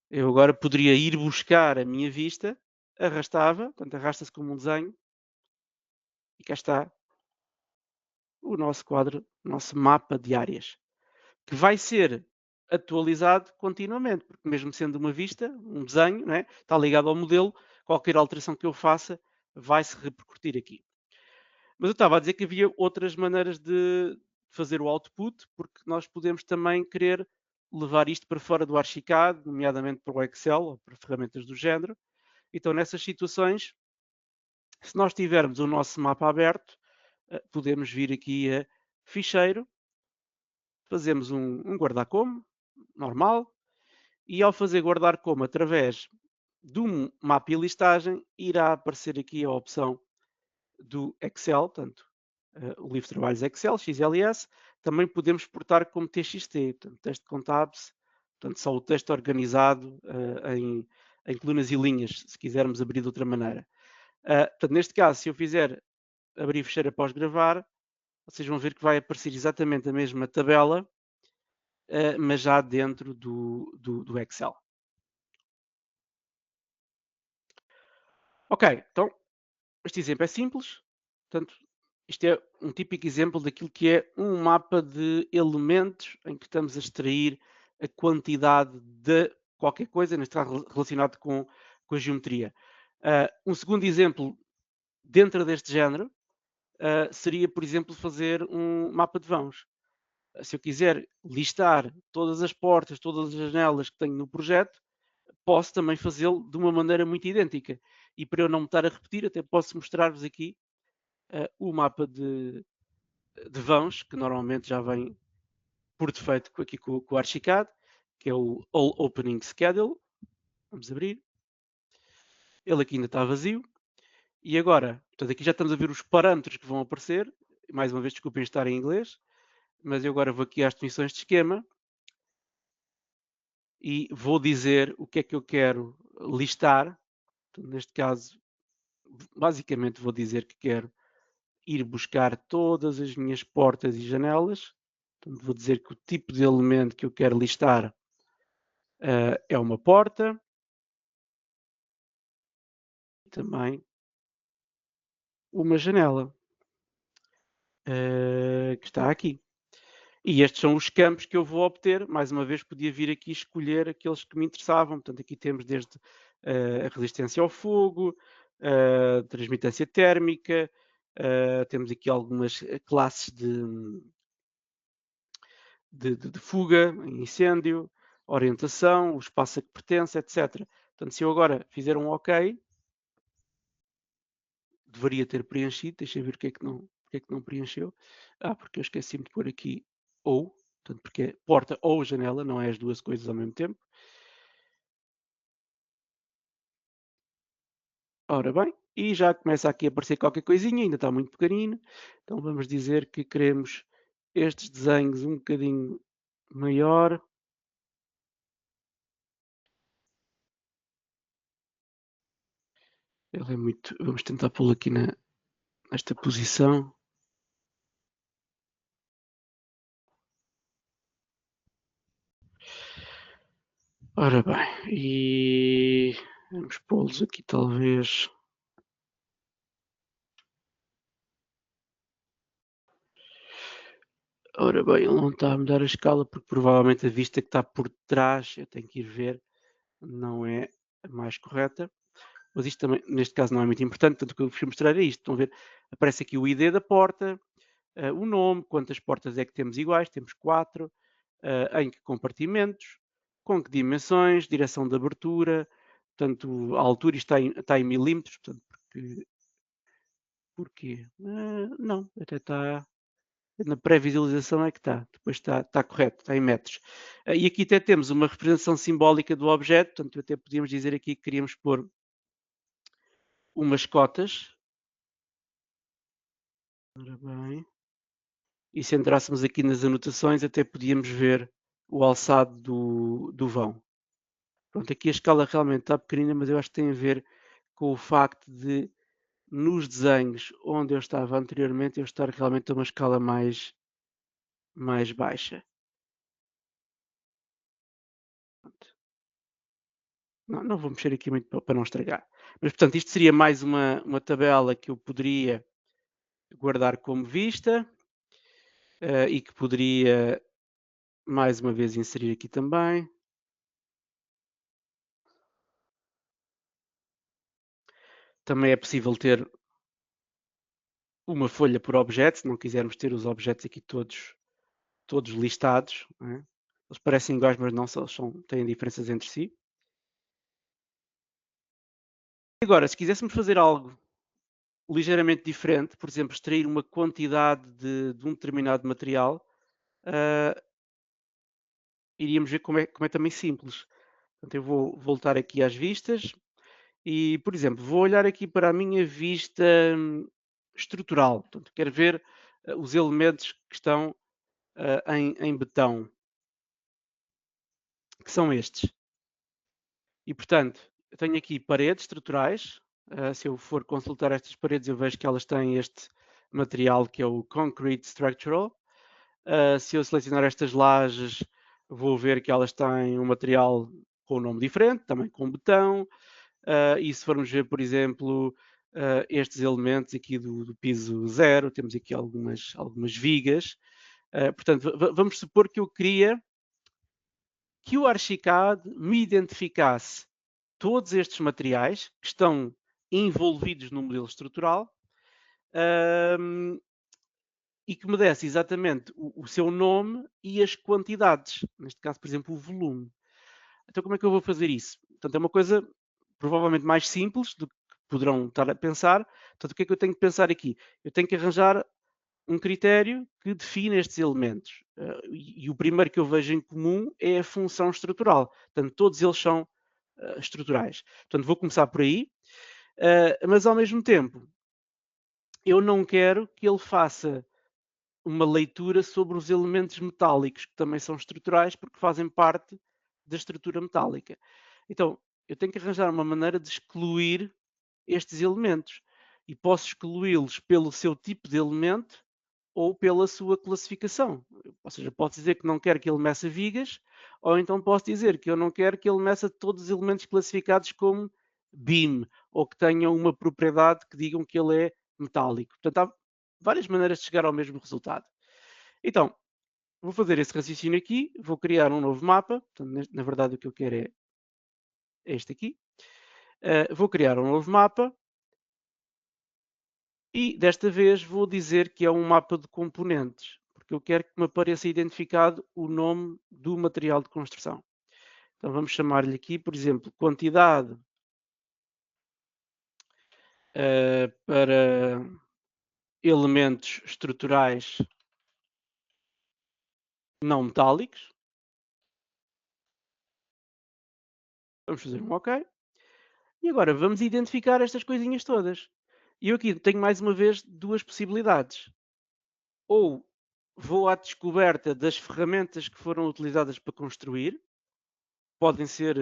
Eu agora poderia ir buscar a minha vista, arrastava, portanto, arrasta-se como um desenho, e cá está o nosso quadro, o nosso mapa de áreas, que vai ser atualizado continuamente, porque mesmo sendo uma vista, um desenho, não é? Está ligado ao modelo, qualquer alteração que eu faça vai se repercutir aqui. Mas eu estava a dizer que havia outras maneiras de fazer o output, porque nós podemos também querer levar isto para fora do Archicad, nomeadamente para o Excel ou para ferramentas do género. Então, nessas situações, se nós tivermos o nosso mapa aberto, podemos vir aqui a ficheiro, fazemos um guardar como, normal, e ao fazer guardar como através de um mapa e listagem, irá aparecer aqui a opção do Excel, portanto, o livro de trabalhos Excel, XLS, também podemos exportar como TXT, portanto, texto com tabs, portanto, só o texto organizado em colunas e linhas, se quisermos abrir de outra maneira. Portanto, neste caso, se eu fizer abrir fecheiro após gravar, vocês vão ver que vai aparecer exatamente a mesma tabela, mas já dentro do Excel. Ok, então este exemplo é simples, portanto, isto é um típico exemplo daquilo que é um mapa de elementos em que estamos a extrair a quantidade de qualquer coisa, neste caso relacionado com a geometria. Um segundo exemplo dentro deste género seria, por exemplo, fazer um mapa de vãos. Se eu quiser listar todas as portas, todas as janelas que tenho no projeto, posso também fazê-lo de uma maneira muito idêntica. E para eu não me estar a repetir, até posso mostrar-vos aqui o mapa de vãos, que normalmente já vem por defeito aqui com o Archicad, que é o All Opening Schedule. Vamos abrir. Ele aqui ainda está vazio. E agora, portanto, aqui já estamos a ver os parâmetros que vão aparecer. Mais uma vez, desculpem estar em inglês, mas eu agora vou aqui às definições de esquema e vou dizer o que é que eu quero listar. Portanto, neste caso, basicamente vou dizer que quero ir buscar todas as minhas portas e janelas. Portanto, vou dizer que o tipo de elemento que eu quero listar é uma porta. E também uma janela que está aqui. E estes são os campos que eu vou obter. Mais uma vez, podia vir aqui escolher aqueles que me interessavam. Portanto, aqui temos desde a resistência ao fogo, a transmitância térmica, temos aqui algumas classes de fuga, incêndio, orientação, o espaço a que pertence, etc. Portanto, se eu agora fizer um OK, deveria ter preenchido, deixa eu ver porque é que não preencheu. Porque eu esqueci-me de pôr aqui ou, portanto, porque é porta ou janela, não é as duas coisas ao mesmo tempo. Ora bem, e já começa aqui a aparecer qualquer coisinha, ainda está muito pequenino, então vamos dizer que queremos estes desenhos um bocadinho maior. Ele é muito. Vamos tentar pô-lo aqui nesta posição. Ora bem, e vamos pô-los aqui talvez. Ora bem, ele não está a mudar a escala porque provavelmente a vista que está por trás, eu tenho que ir ver, não é a mais correta. Mas isto também, neste caso, não é muito importante, portanto o que eu vos mostrar é isto. Estão a ver, aparece aqui o ID da porta, o nome, quantas portas é que temos iguais, temos 4, em que compartimentos, com que dimensões, direção de abertura, portanto a altura está em milímetros, portanto, porquê? Não, até está Na pré-visualização é que está, depois está correto, está em metros. E aqui até temos uma representação simbólica do objeto, portanto até podíamos dizer aqui que queríamos pôr umas cotas. Ora bem. E se entrássemos aqui nas anotações, até podíamos ver o alçado do vão. Pronto, aqui a escala realmente está pequenina, mas eu acho que tem a ver com o facto de, nos desenhos onde eu estava anteriormente, eu estar realmente a uma escala mais baixa. Pronto. Não vou mexer aqui muito para não estragar. Mas, portanto, isto seria mais uma tabela que eu poderia guardar como vista e que poderia, mais uma vez, inserir aqui também. Também é possível ter uma folha por objeto, se não quisermos ter os objetos aqui todos listados. Não é? Eles parecem iguais, mas não, têm diferenças entre si. Agora, se quiséssemos fazer algo ligeiramente diferente, por exemplo, extrair uma quantidade de um determinado material, iríamos ver como é também simples. Portanto, eu vou voltar aqui às vistas e, por exemplo, vou olhar aqui para a minha vista estrutural. Portanto, quero ver os elementos que estão em betão, que são estes. E, portanto, eu tenho aqui paredes estruturais. Se eu for consultar estas paredes, eu vejo que elas têm este material que é o Concrete Structural. Se eu selecionar estas lajes, vou ver que elas têm um material com um nome diferente, também com betão. E se formos ver, por exemplo, estes elementos aqui do piso zero, temos aqui algumas vigas. Portanto, vamos supor que eu queria que o Archicad me identificasse todos estes materiais que estão envolvidos no modelo estrutural e que me desse exatamente o seu nome e as quantidades, neste caso, por exemplo, o volume. Então, como é que eu vou fazer isso? Portanto, é uma coisa provavelmente mais simples do que poderão estar a pensar. Portanto, o que é que eu tenho que pensar aqui? Eu tenho que arranjar um critério que define estes elementos. E o primeiro que eu vejo em comum é a função estrutural. Portanto, todos eles são estruturais. Portanto, vou começar por aí, mas ao mesmo tempo, eu não quero que ele faça uma leitura sobre os elementos metálicos, que também são estruturais, porque fazem parte da estrutura metálica. Então, eu tenho que arranjar uma maneira de excluir estes elementos. E posso excluí-los pelo seu tipo de elemento ou pela sua classificação. Ou seja, posso dizer que não quero que ele meça vigas, ou então posso dizer que eu não quero que ele meça todos os elementos classificados como BIM, ou que tenham uma propriedade que digam que ele é metálico. Portanto, há várias maneiras de chegar ao mesmo resultado. Então, vou fazer esse raciocínio aqui, vou criar um novo mapa. Portanto, na verdade, o que eu quero é este aqui. Vou criar um novo mapa e desta vez vou dizer que é um mapa de componentes, porque eu quero que me apareça identificado o nome do material de construção. Então vamos chamar-lhe aqui, por exemplo, quantidade para elementos estruturais não metálicos. Vamos fazer um OK. E agora vamos identificar estas coisinhas todas. E eu aqui tenho mais uma vez duas possibilidades. Ou vou à descoberta das ferramentas que foram utilizadas para construir. Podem ser,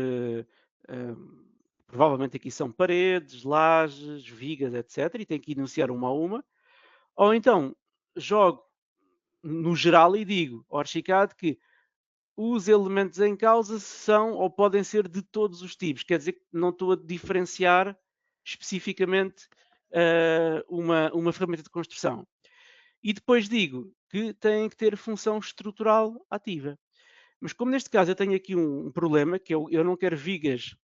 provavelmente aqui são paredes, lajes, vigas, etc. E tenho que enunciar uma a uma. Ou então jogo no geral e digo ao Archicad que os elementos em causa são ou podem ser de todos os tipos. Quer dizer que não estou a diferenciar especificamente uma ferramenta de construção. E depois digo que têm que ter função estrutural ativa. Mas como neste caso eu tenho aqui um problema, que eu não quero vigas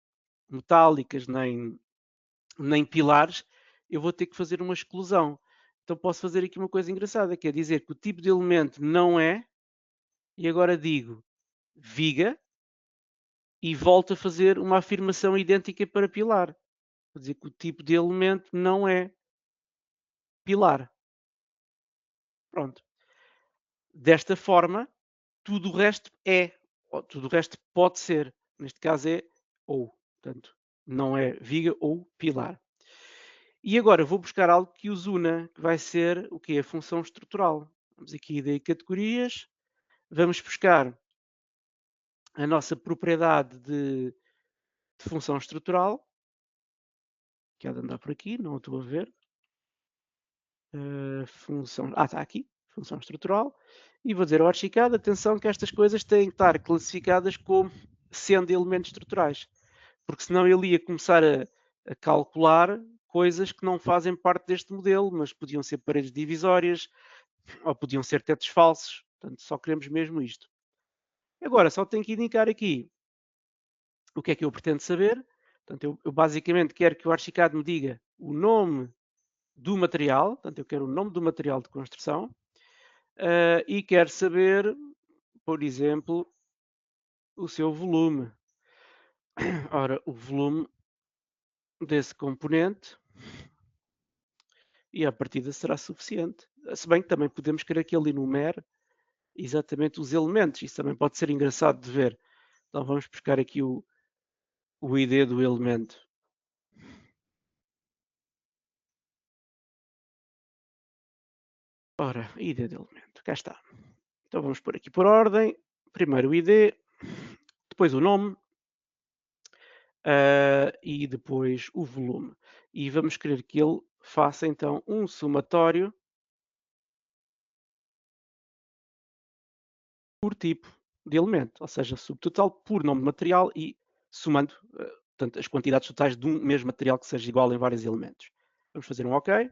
metálicas nem pilares, eu vou ter que fazer uma exclusão. Então posso fazer aqui uma coisa engraçada, que é dizer que o tipo de elemento não é, e agora digo viga, e volto a fazer uma afirmação idêntica para pilar. Vou dizer que o tipo de elemento não é pilar. Pronto. Desta forma, tudo o resto é, ou tudo o resto pode ser. Neste caso é ou, portanto, não é viga ou pilar. E agora vou buscar algo que os una, que vai ser o quê? A função estrutural. Vamos aqui em categorias, vamos buscar a nossa propriedade de função estrutural, que há de andar por aqui, não a estou a ver. Função, está aqui, função estrutural. E vou dizer ao archicad, atenção que estas coisas têm que estar classificadas como sendo elementos estruturais. Porque senão ele ia começar a calcular coisas que não fazem parte deste modelo, mas podiam ser paredes divisórias ou podiam ser tetos falsos. Portanto, só queremos mesmo isto. Agora, só tenho que indicar aqui o que é que eu pretendo saber. Portanto, eu basicamente quero que o Archicad me diga o nome do material. Portanto, eu quero o nome do material de construção e quero saber, por exemplo, o seu volume. Ora, o volume desse componente e a partida será suficiente. Se bem que também podemos querer que ele enumere exatamente os elementos. Isso também pode ser engraçado de ver. Então vamos buscar aqui o ID do elemento. Ora, ID do elemento, cá está. Então vamos pôr aqui por ordem. Primeiro o ID, depois o nome e depois o volume. E vamos querer que ele faça então um somatório por tipo de elemento, ou seja, subtotal por nome de material e somando portanto, as quantidades totais de um mesmo material que seja igual em vários elementos. Vamos fazer um OK.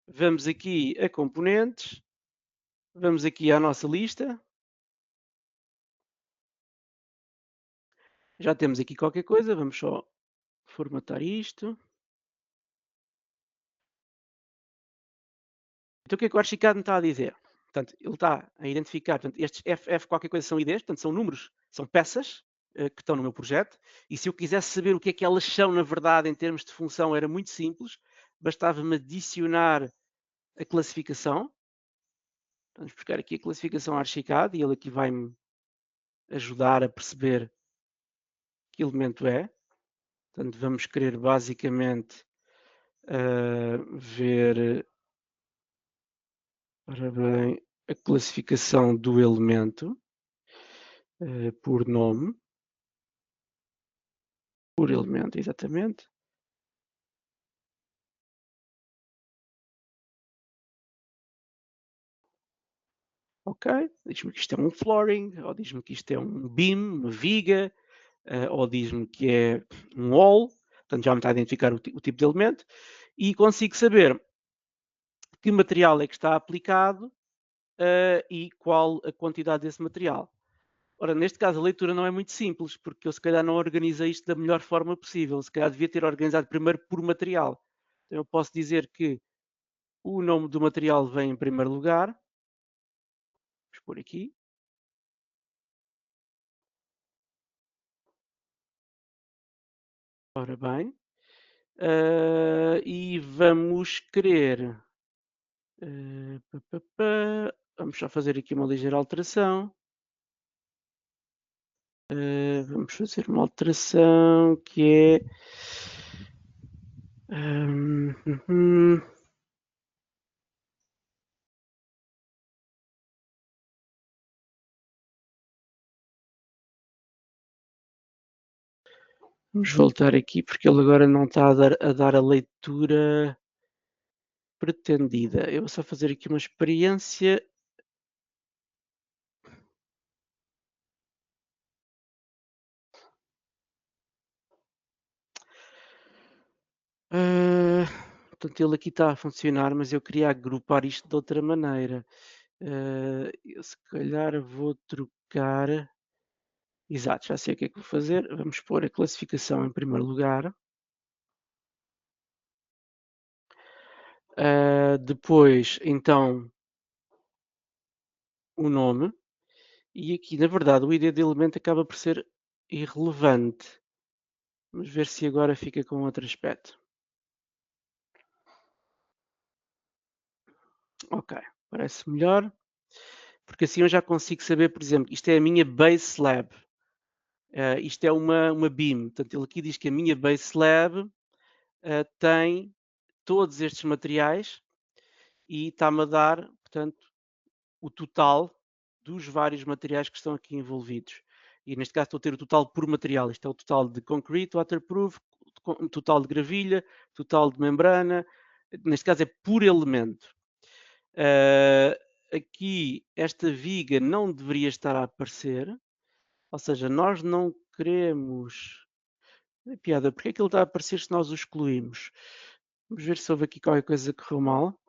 Vamos aqui a componentes, vamos aqui à nossa lista. Já temos aqui qualquer coisa, vamos só formatar isto. Então o que é que o Archicad me está a dizer? Portanto, ele está a identificar, portanto, estes FF qualquer coisa são IDs, portanto, são números, são peças que estão no meu projeto, e se eu quisesse saber o que é que elas são, na verdade, em termos de função, era muito simples, bastava-me adicionar a classificação. Vamos buscar aqui a classificação Archicad, e ele aqui vai-me ajudar a perceber que elemento é. Portanto, vamos querer basicamente ver, ora bem, a classificação do elemento por nome, por elemento, exatamente. Ok, diz-me que isto é um flooring, ou diz-me que isto é um beam, uma viga, ou diz-me que é um wall, portanto já me está a identificar o tipo de elemento, e consigo saber que material é que está aplicado e qual a quantidade desse material. Ora, neste caso a leitura não é muito simples, porque eu se calhar não organizei isto da melhor forma possível, se calhar devia ter organizado primeiro por material. Então eu posso dizer que o nome do material vem em primeiro lugar, vamos por aqui, ora bem, e vamos querer, vamos só fazer aqui uma ligeira alteração. Vamos fazer uma alteração que é. Vamos voltar aqui porque ele agora não está a dar a leitura pretendida. Eu vou só fazer aqui uma experiência. Portanto, ele aqui está a funcionar, mas eu queria agrupar isto de outra maneira. Eu se calhar vou trocar. Exato, já sei o que é que vou fazer. Vamos pôr a classificação em primeiro lugar. Depois, então, o nome. E aqui, na verdade, o ID de elemento acaba por ser irrelevante. Vamos ver se agora fica com outro aspecto. Ok, parece melhor. Porque assim eu já consigo saber, por exemplo, isto é a minha base slab, isto é uma beam, portanto ele aqui diz que a minha base slab tem todos estes materiais e está-me a dar, portanto, o total dos vários materiais que estão aqui envolvidos. E neste caso estou a ter o total por material. Isto é o total de concrete, waterproof, total de gravilha, total de membrana. Neste caso é por elemento. Aqui esta viga não deveria estar a aparecer. Ou seja, nós não queremos... É piada, porque é que ele está a aparecer se nós o excluímos? Vamos ver se houve aqui qualquer coisa que correu mal.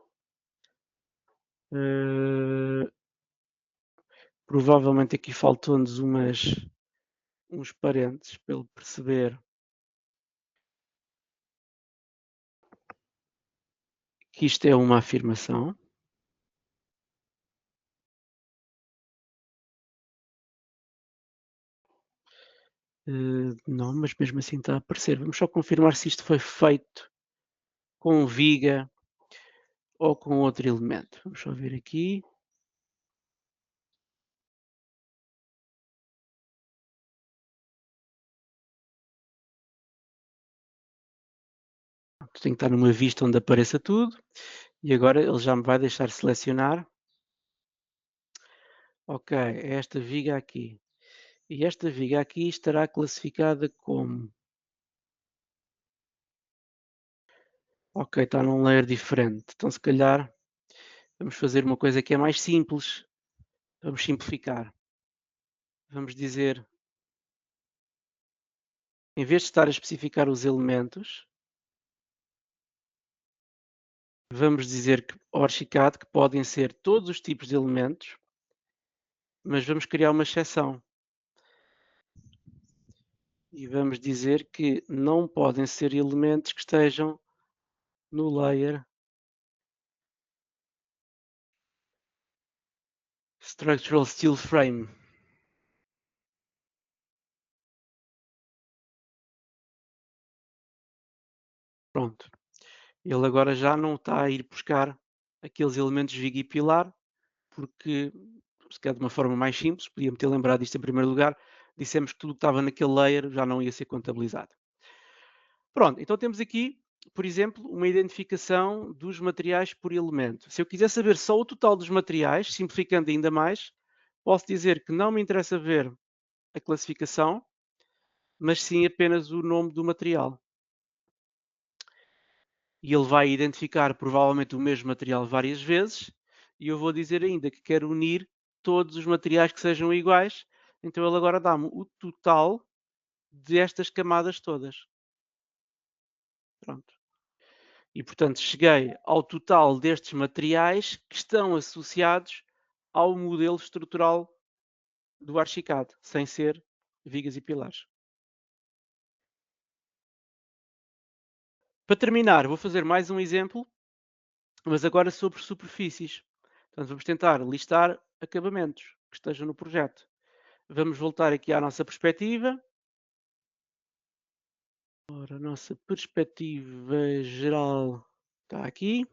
Provavelmente aqui faltou-nos uns parênteses para ele perceber que isto é uma afirmação. Não, mas mesmo assim está a aparecer. Vamos só confirmar se isto foi feito com viga ou com outro elemento. Vamos só ver aqui. Tem que estar numa vista onde apareça tudo. E agora ele já me vai deixar selecionar. Ok, é esta viga aqui. E esta viga aqui estará classificada como... Ok, está num layer diferente. Então se calhar vamos fazer uma coisa que é mais simples. Vamos simplificar. Vamos dizer, em vez de estar a especificar os elementos, vamos dizer que ao Archicad que podem ser todos os tipos de elementos, mas vamos criar uma exceção. E vamos dizer que não podem ser elementos que estejam no layer Structural Steel Frame. Pronto. Ele agora já não está a ir buscar aqueles elementos viga e pilar, porque, se calhar de uma forma mais simples, podíamos ter lembrado disto em primeiro lugar, dissemos que tudo que estava naquele layer já não ia ser contabilizado. Pronto, então temos aqui, por exemplo, uma identificação dos materiais por elemento. Se eu quiser saber só o total dos materiais, simplificando ainda mais, posso dizer que não me interessa ver a classificação, mas sim apenas o nome do material. E ele vai identificar provavelmente o mesmo material várias vezes, e eu vou dizer ainda que quero unir todos os materiais que sejam iguais, então ele agora dá-me o total destas camadas todas. Pronto. E, portanto, cheguei ao total destes materiais que estão associados ao modelo estrutural do Archicad, sem ser vigas e pilares. Para terminar, vou fazer mais um exemplo, mas agora sobre superfícies. Portanto, vamos tentar listar acabamentos que estejam no projeto. Vamos voltar aqui à nossa perspectiva. Ora, a nossa perspectiva geral está aqui.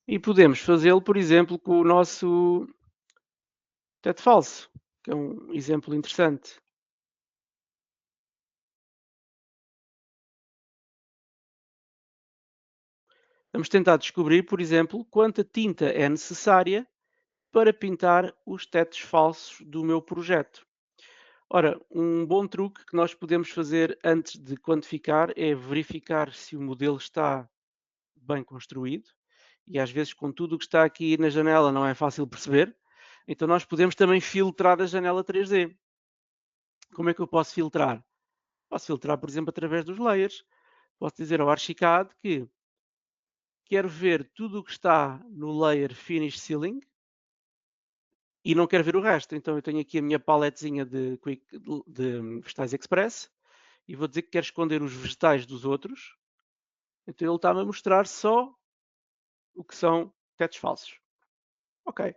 E podemos fazê-lo, por exemplo, com o nosso teto falso, que é um exemplo interessante. Vamos tentar descobrir, por exemplo, quanta tinta é necessária para pintar os tetos falsos do meu projeto. Ora, um bom truque que nós podemos fazer antes de quantificar é verificar se o modelo está bem construído. E às vezes, com tudo o que está aqui na janela, não é fácil perceber. Então, nós podemos também filtrar a janela 3D. Como é que eu posso filtrar? Posso filtrar, por exemplo, através dos layers. Posso dizer ao Archicad que quero ver tudo o que está no layer Finish Ceiling e não quero ver o resto. Então eu tenho aqui a minha paletezinha de vegetais express e vou dizer que quero esconder os vegetais dos outros. Então ele está-me a mostrar só o que são tetos falsos. Ok.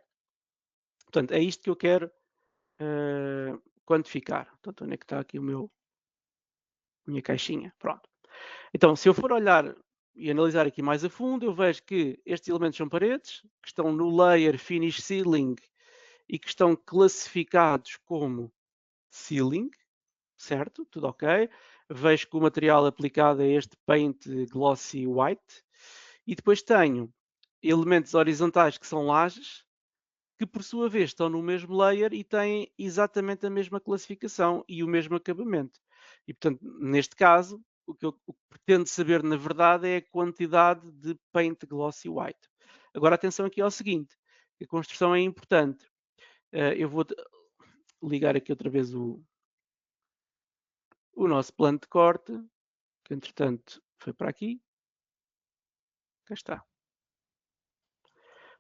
Portanto, é isto que eu quero quantificar. Portanto, onde é que está aqui a minha caixinha? Pronto. Então, se eu for olhar e analisar aqui mais a fundo, eu vejo que estes elementos são paredes, que estão no layer Finish Ceiling e que estão classificados como Ceiling, certo? Tudo ok. Vejo que o material aplicado é este Paint Glossy White. E depois tenho elementos horizontais que são lajes, que por sua vez estão no mesmo layer e têm exatamente a mesma classificação e o mesmo acabamento. E portanto, neste caso, o que eu pretendo saber na verdade é a quantidade de Paint Glossy White. Agora atenção aqui ao seguinte, a construção é importante. Eu vou ligar aqui outra vez o nosso plano de corte, que entretanto foi para aqui. Cá está.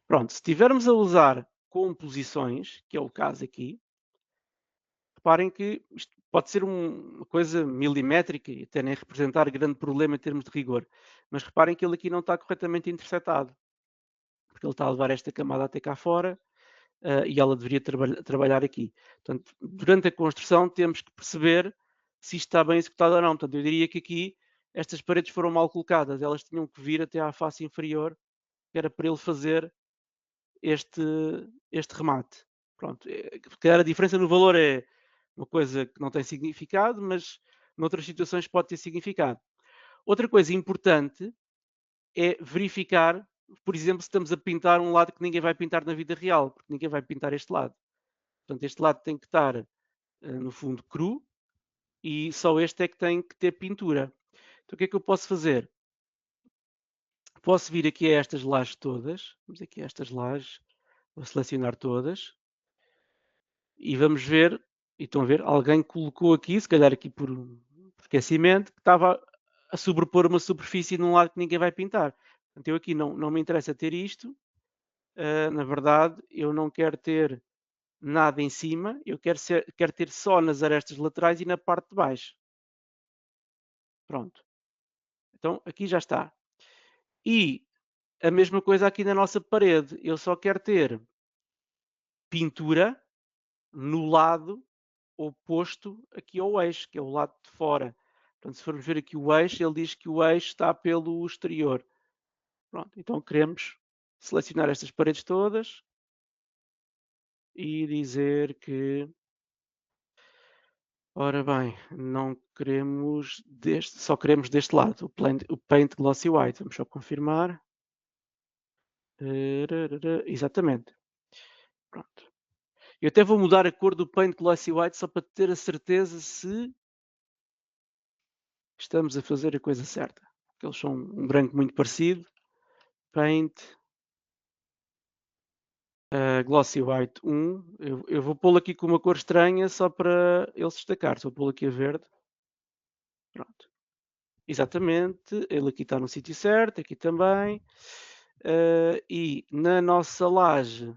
Pronto, se estivermos a usar composições, que é o caso aqui, reparem que isto pode ser uma coisa milimétrica e até nem representar grande problema em termos de rigor, mas reparem que ele aqui não está corretamente interceptado, porque ele está a levar esta camada até cá fora e ela deveria trabalhar aqui. Portanto, durante a construção temos que perceber se isto está bem executado ou não. Portanto, eu diria que aqui estas paredes foram mal colocadas, elas tinham que vir até à face inferior, que era para ele fazer este, este remate. Pronto, a diferença no valor é uma coisa que não tem significado, mas noutras situações pode ter significado. Outra coisa importante é verificar, por exemplo, se estamos a pintar um lado que ninguém vai pintar na vida real, porque ninguém vai pintar este lado. Portanto, este lado tem que estar, no fundo, cru e só este é que tem que ter pintura. Então, o que é que eu posso fazer? Posso vir aqui a estas lajes todas, vamos aqui a estas lajes, vou selecionar todas e vamos ver, e estão a ver, alguém colocou aqui, se calhar aqui por esquecimento, que estava a sobrepor uma superfície num lado que ninguém vai pintar. Portanto, eu aqui não me interessa ter isto, na verdade, eu não quero ter nada em cima, eu quero ter só nas arestas laterais e na parte de baixo. Pronto. Então, aqui já está. E a mesma coisa aqui na nossa parede, eu só quero ter pintura no lado oposto aqui ao eixo, que é o lado de fora. Portanto, se formos ver aqui o eixo, ele diz que o eixo está pelo exterior. Pronto, então queremos selecionar estas paredes todas e dizer que, ora bem, não queremos deste, só queremos deste lado, o Paint Glossy White. Vamos só confirmar. Exatamente. Pronto. Eu até vou mudar a cor do Paint Glossy White só para ter a certeza se estamos a fazer a coisa certa. Porque eles são um branco muito parecido. Paint Glossy White 1. Eu vou pô-lo aqui com uma cor estranha só para ele se destacar. Vou pô-lo aqui a verde. Pronto. Exatamente. Ele aqui está no sítio certo, aqui também. E na nossa laje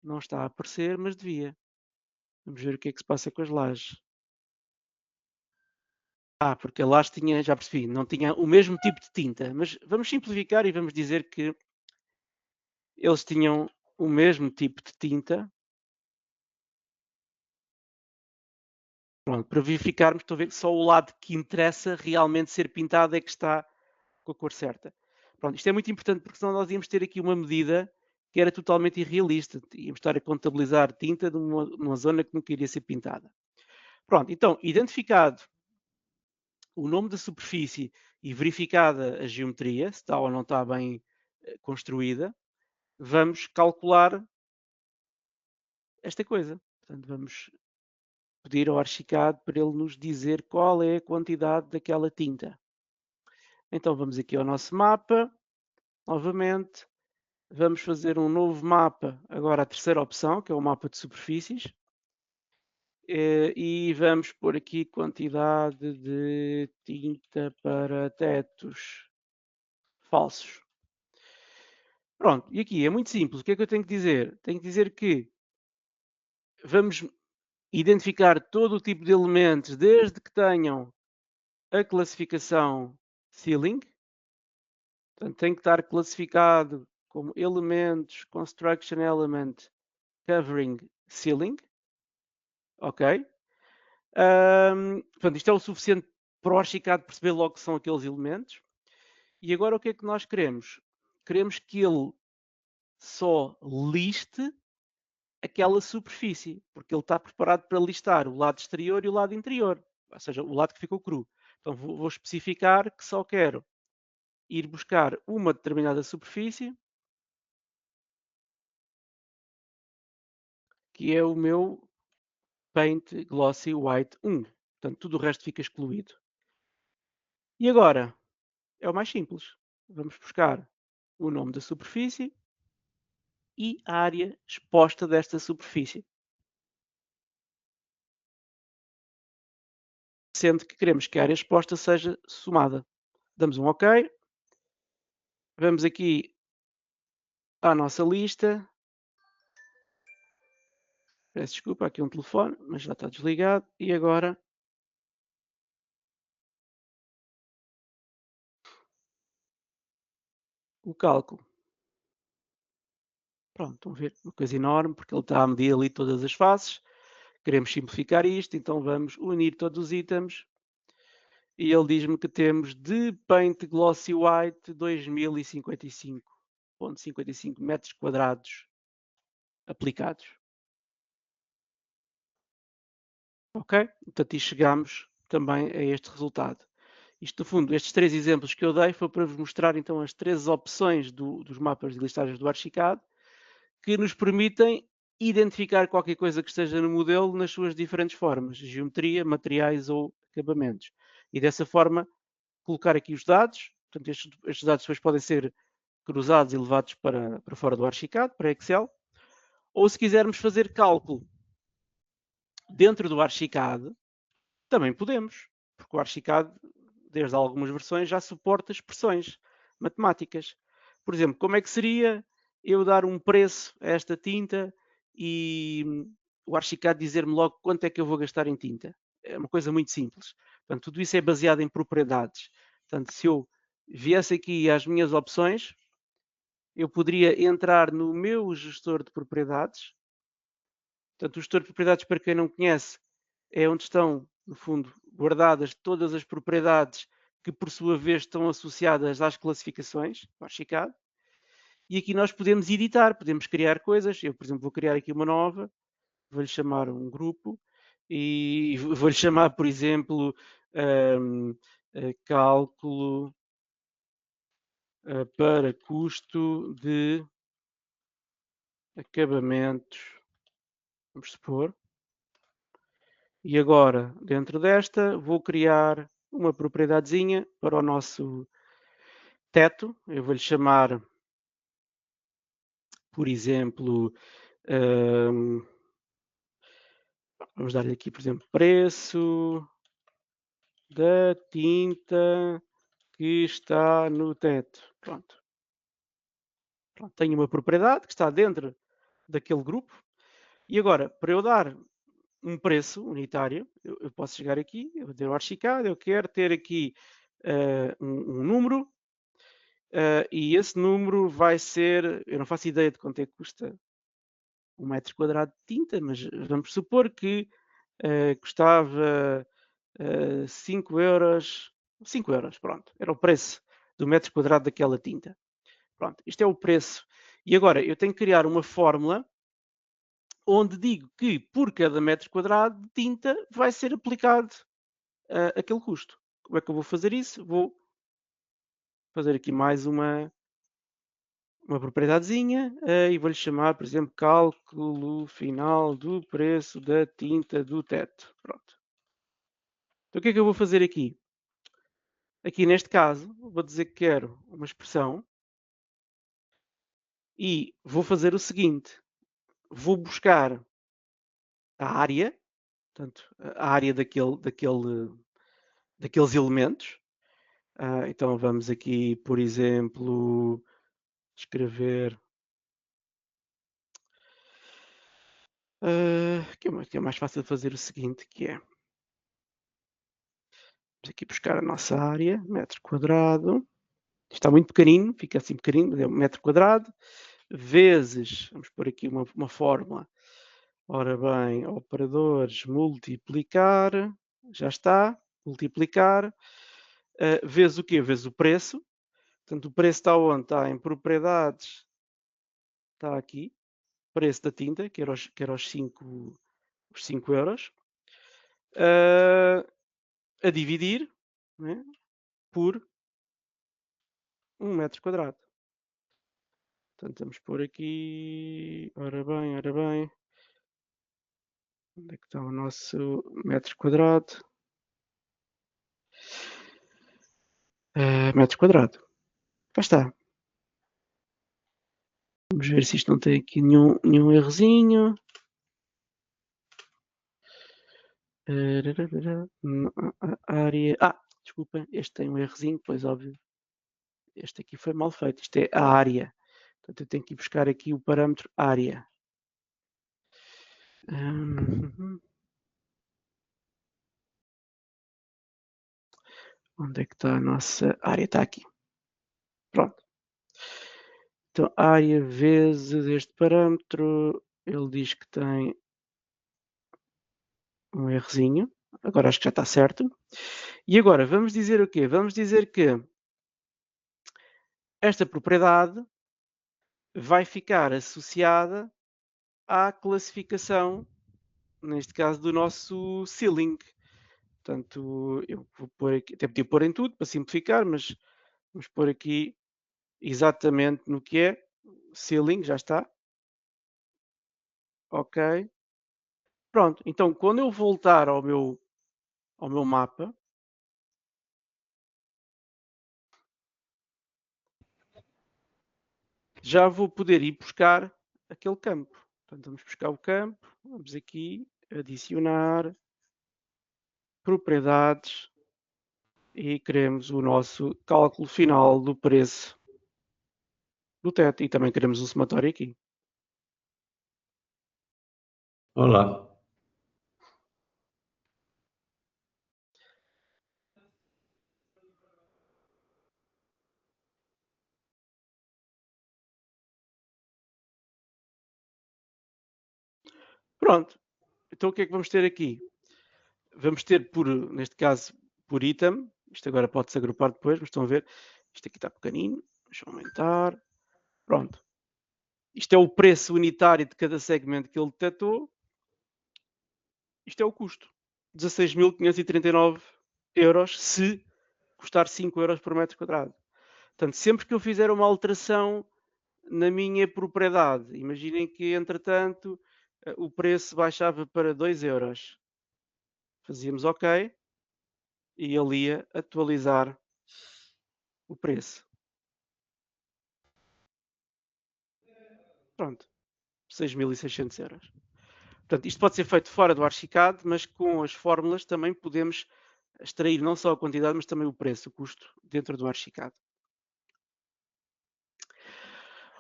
não está a aparecer, mas devia. Vamos ver o que é que se passa com as lajes. Porque a laje tinha, já percebi, não tinha o mesmo tipo de tinta. Mas vamos simplificar e vamos dizer que eles tinham o mesmo tipo de tinta. Pronto, para verificarmos, estou a ver que só o lado que interessa realmente ser pintado é que está com a cor certa. Pronto, isto é muito importante porque senão nós íamos ter aqui uma medida que era totalmente irrealista. Íamos estar a contabilizar tinta numa zona que nunca iria ser pintada. Pronto, então, identificado o nome da superfície e verificada a geometria, se está ou não está bem construída, vamos calcular esta coisa. Portanto, vamos pedir ao archicad para ele nos dizer qual é a quantidade daquela tinta. Então vamos aqui ao nosso mapa, novamente, vamos fazer um novo mapa, agora a terceira opção, que é o mapa de superfícies, e vamos pôr aqui quantidade de tinta para tetos falsos. Pronto, e aqui é muito simples, o que é que eu tenho que dizer? Tenho que dizer que vamos identificar todo o tipo de elementos, desde que tenham a classificação ceiling, portanto tem que estar classificado como elementos, construction element, covering ceiling, ok? Portanto, isto é o suficiente para o archicad perceber logo que são aqueles elementos. E agora o que é que nós queremos? Queremos que ele só liste aquela superfície, porque ele está preparado para listar o lado exterior e o lado interior, ou seja, o lado que ficou cru. Então vou especificar que só quero ir buscar uma determinada superfície, que é o meu Paint Glossy White 1. Portanto, tudo o resto fica excluído. E agora, é o mais simples. Vamos buscar o nome da superfície e a área exposta desta superfície. Sendo que queremos que a área exposta seja somada. Damos um OK. Vamos aqui à nossa lista. Peço desculpa, aqui um telefone, mas já está desligado. E agora o cálculo. Pronto, estão a ver, uma coisa enorme, porque ele está a medir ali todas as faces. Queremos simplificar isto, então vamos unir todos os itens. E ele diz-me que temos de Paint Glossy White 2055,55 metros quadrados aplicados. Ok? Portanto, e chegamos também a este resultado. Isto, no fundo, estes 3 exemplos que eu dei foi para vos mostrar então as 3 opções dos mapas de listagens do Archicad que nos permitem identificar qualquer coisa que esteja no modelo nas suas diferentes formas, geometria, materiais ou acabamentos. E dessa forma, colocar aqui os dados, portanto estes dados depois podem ser cruzados e levados para fora do Archicad, para Excel, ou se quisermos fazer cálculo dentro do Archicad, também podemos, porque o Archicad, desde algumas versões, já suporta expressões matemáticas. Por exemplo, como é que seria eu dar um preço a esta tinta e o Archicad dizer-me logo quanto é que eu vou gastar em tinta? É uma coisa muito simples. Portanto, tudo isso é baseado em propriedades. Portanto, se eu viesse aqui às minhas opções, eu poderia entrar no meu gestor de propriedades. Portanto, o gestor de propriedades, para quem não conhece, é onde estão, no fundo, guardadas todas as propriedades que, por sua vez, estão associadas às classificações, ao Archicad. E aqui nós podemos editar, podemos criar coisas. Eu, por exemplo, vou criar aqui uma nova, vou-lhe chamar um grupo e vou-lhe chamar, por exemplo, cálculo para custo de acabamentos, vamos supor. E agora, dentro desta, vou criar uma propriedadezinha para o nosso teto. Eu vou-lhe chamar, por exemplo, vamos dar-lhe aqui, por exemplo, preço da tinta que está no teto. Pronto. Pronto. Tenho uma propriedade que está dentro daquele grupo. E agora, para eu dar um preço unitário, eu posso chegar aqui, eu vou ter o Archicad, eu quero ter aqui um número, e esse número vai ser, eu não faço ideia de quanto é que custa um metro quadrado de tinta, mas vamos supor que custava 5 euros, 5 euros, pronto, era o preço do metro quadrado daquela tinta. Pronto, isto é o preço. E agora eu tenho que criar uma fórmula onde digo que por cada metro quadrado de tinta vai ser aplicado aquele custo. Como é que eu vou fazer isso? Vou fazer aqui mais uma propriedadezinha e vou-lhe chamar, por exemplo, cálculo final do preço da tinta do teto. Pronto. Então o que é que eu vou fazer aqui? Aqui neste caso, vou dizer que quero uma expressão e vou fazer o seguinte. Vou buscar a área, portanto, a área daqueles elementos. Então vamos aqui, por exemplo, escrever que é mais fácil de fazer o seguinte, que é vamos aqui buscar a nossa área, metro quadrado. Está muito pequenino, fica assim pequenino, é um metro quadrado, vezes, vamos pôr aqui uma fórmula. Ora bem, operadores, multiplicar, já está, multiplicar, vezes o quê? Vezes o preço. Portanto, o preço está onde? Está em propriedades, está aqui, preço da tinta, que era os 5 euros, a dividir, né, por 1 metro quadrado. Portanto, vamos pôr aqui, ora bem, onde é que está o nosso metro quadrado? Metro quadrado. Cá está. Vamos ver se isto não tem aqui nenhum errozinho. Área. Desculpem, este tem um errozinho, pois óbvio. Este aqui foi mal feito. Isto é a área. Portanto, eu tenho que ir buscar aqui o parâmetro área. Onde é que está a nossa área? Está aqui. Pronto. Então, área vezes este parâmetro, ele diz que tem um errozinho. Agora acho que já está certo. E agora, vamos dizer o quê? Vamos dizer que esta propriedade vai ficar associada à classificação, neste caso, do nosso ceiling. Portanto, eu vou pôr aqui, até podia pôr em tudo para simplificar, mas vamos pôr aqui exatamente no que é ceiling, já está. Ok. Pronto, então quando eu voltar ao meu mapa, já vou poder ir buscar aquele campo. Portanto, vamos buscar o campo, vamos aqui adicionar propriedades e queremos o nosso cálculo final do preço do teto e também queremos um somatório aqui. Olá. Pronto, então o que é que vamos ter aqui? Vamos ter neste caso, por item, isto agora pode-se agrupar depois, mas estão a ver, isto aqui está pequenino, deixa eu aumentar, pronto. Isto é o preço unitário de cada segmento que ele detectou, isto é o custo, 16.539 euros, se custar 5 euros por metro quadrado. Portanto, sempre que eu fizer uma alteração na minha propriedade, imaginem que, entretanto, o preço baixava para 2 euros. Fazíamos OK e ele ia atualizar o preço. Pronto, 6.600 euros. Portanto, isto pode ser feito fora do Archicad, mas com as fórmulas também podemos extrair não só a quantidade, mas também o preço, o custo, dentro do Archicad.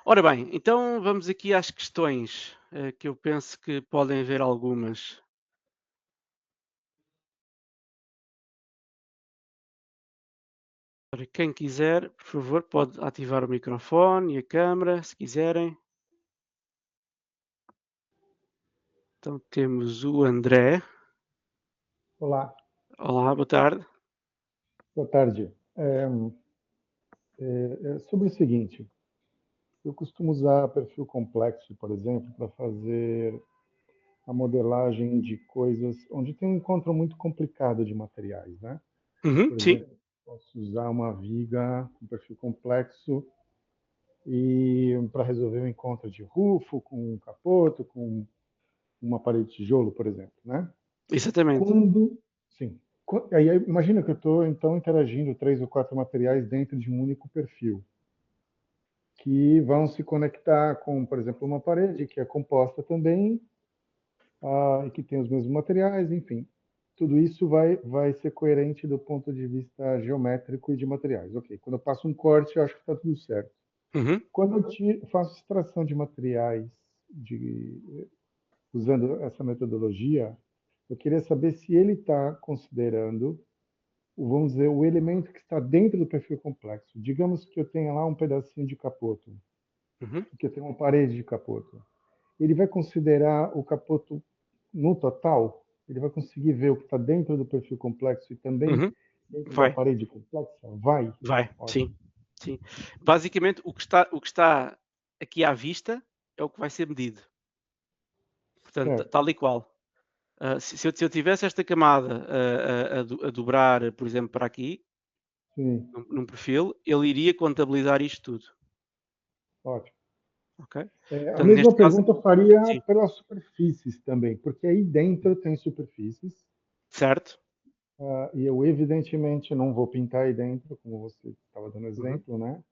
Ora bem, então vamos aqui às questões, que eu penso que podem haver algumas. Para quem quiser, por favor, pode ativar o microfone e a câmera, se quiserem. Então temos o André. Olá, Olá, boa tarde. boa tarde. Sobre o seguinte, eu costumo usar perfil complexo, por exemplo, para fazer a modelagem de coisas onde tem um encontro muito complicado de materiais, né? Por Sim, exemplo, posso usar uma viga com perfil complexo e para resolver um encontro de rufo com um capoto, com uma parede de tijolo, por exemplo, né? exatamente. Sim. Aí imagina que eu estou então interagindo 3 ou 4 materiais dentro de um único perfil, que vão se conectar com, por exemplo, uma parede que é composta também, e que tem os mesmos materiais, enfim. Tudo isso vai ser coerente do ponto de vista geométrico e de materiais. Ok, quando eu passo um corte, eu acho que está tudo certo. Uhum. Quando eu faço extração de materiais usando essa metodologia, eu queria saber se ele está considerando, vamos dizer, o elemento que está dentro do perfil complexo. Digamos que eu tenha lá um pedacinho de capoto, Uhum. que eu tenho uma parede de capoto. Ele vai considerar o capoto no total? Ele vai conseguir ver o que está dentro do perfil complexo e também Uhum. dentro da Vai, parede complexa? Vai. vai, sim. Ótimo. Sim. Basicamente, o que está aqui à vista é o que vai ser medido. Portanto, Certo. tal e qual. Se eu tivesse esta camada a dobrar, por exemplo, para aqui, Sim, num perfil, ele iria contabilizar isto tudo. ótimo. Ok? A Portanto, mesma neste caso, pergunta eu faria sim, pelas superfícies também, porque aí dentro tem superfícies, certo? e eu evidentemente não vou pintar aí dentro, como você estava dando Uhum. exemplo, né?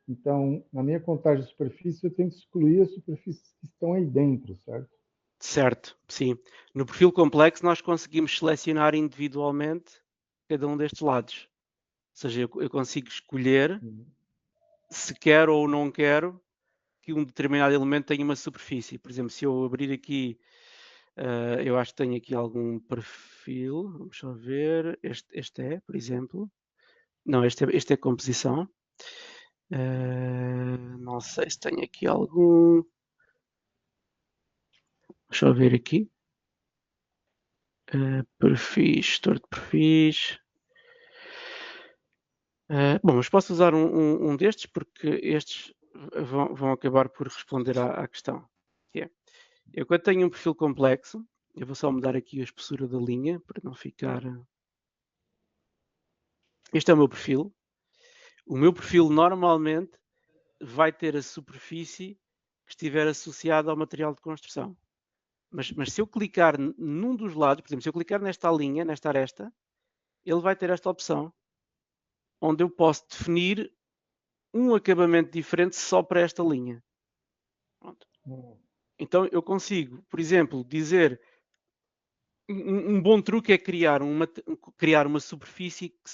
Então, na minha contagem de superfície, eu tenho que excluir as superfícies que estão aí dentro, certo? Certo, sim. No perfil complexo, nós conseguimos selecionar individualmente cada um destes lados. Ou seja, eu consigo escolher se quero ou não quero que um determinado elemento tenha uma superfície. Por exemplo, se eu abrir aqui, eu acho que tenho aqui algum perfil, vamos só ver, este é, por exemplo. Não, este é composição. Não sei se tenho aqui algum. Deixa eu ver aqui. Perfis, gestor de perfis. Bom, mas posso usar um destes porque estes vão acabar por responder à questão. Que é, eu quando tenho um perfil complexo, eu vou só mudar aqui a espessura da linha para não ficar. Este é o meu perfil. O meu perfil normalmente vai ter a superfície que estiver associada ao material de construção. Mas se eu clicar num dos lados, por exemplo, se eu clicar nesta linha, nesta aresta, ele vai ter esta opção, onde eu posso definir um acabamento diferente só para esta linha. Pronto. Então eu consigo, por exemplo, dizer um bom truque é criar uma superfície que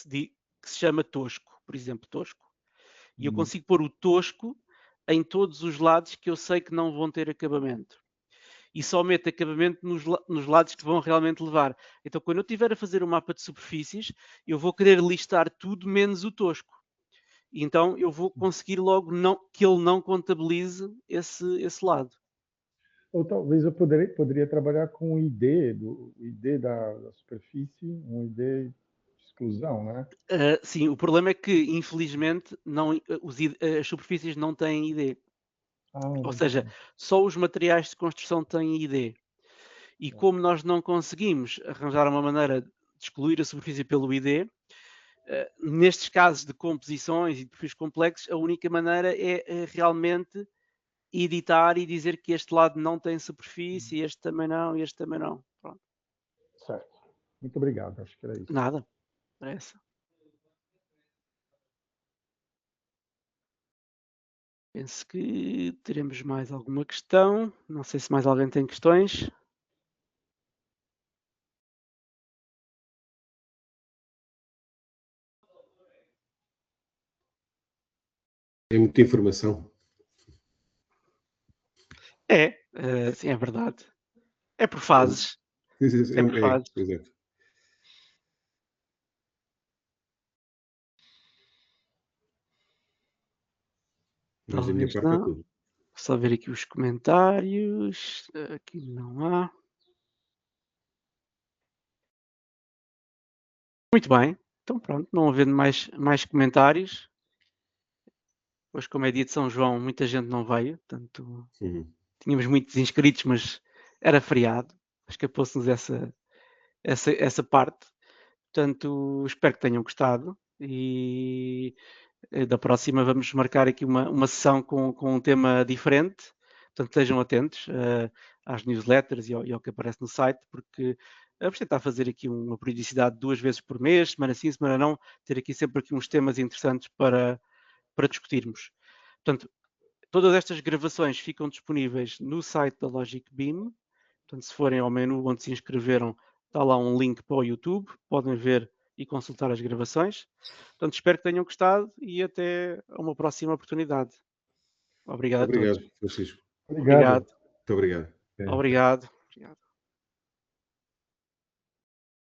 se chama tosco, por exemplo, tosco. E eu consigo pôr o tosco em todos os lados que eu sei que não vão ter acabamento. E só meto acabamento nos lados que vão realmente levar. Então, quando eu estiver a fazer um mapa de superfícies, eu vou querer listar tudo menos o tosco. E então eu vou conseguir logo que ele não contabilize esse lado. Ou talvez eu poderia trabalhar com o ID, o ID da superfície, um ID de exclusão, né? Sim, o problema é que, infelizmente, as superfícies não têm ID. Ou seja, só os materiais de construção têm ID. E como nós não conseguimos arranjar uma maneira de excluir a superfície pelo ID, nestes casos de composições e de perfis complexos, a única maneira é realmente editar e dizer que este lado não tem superfície, este também não, e este também não. Pronto. Certo. Muito obrigado, acho que era isso. Nada, parece. Penso que teremos mais alguma questão. Não sei se mais alguém tem questões. É muita informação. Sim, é verdade. É por fases. É por fases. Exato. Mas da minha Talvez parte é não. tudo. Só ver aqui os comentários. Aqui não há. Muito bem. Então pronto, não havendo mais comentários. Hoje, como é dia de São João, muita gente não veio. Portanto, tínhamos muitos inscritos, mas era feriado. Escapou-se-nos essa parte. Portanto, espero que tenham gostado. E da próxima vamos marcar aqui uma sessão com um tema diferente. Portanto, estejam atentos às newsletters e ao que aparece no site, porque vamos tentar fazer aqui uma periodicidade 2 vezes por mês, semana sim, semana não, ter aqui sempre aqui uns temas interessantes para discutirmos. Portanto, todas estas gravações ficam disponíveis no site da Logic Beam. Portanto, se forem ao menu onde se inscreveram, está lá um link para o YouTube, podem ver e consultar as gravações. Portanto, espero que tenham gostado e até uma próxima oportunidade. Obrigado a todos. Obrigado, Francisco. Obrigado. Obrigado. Muito obrigado. Obrigado.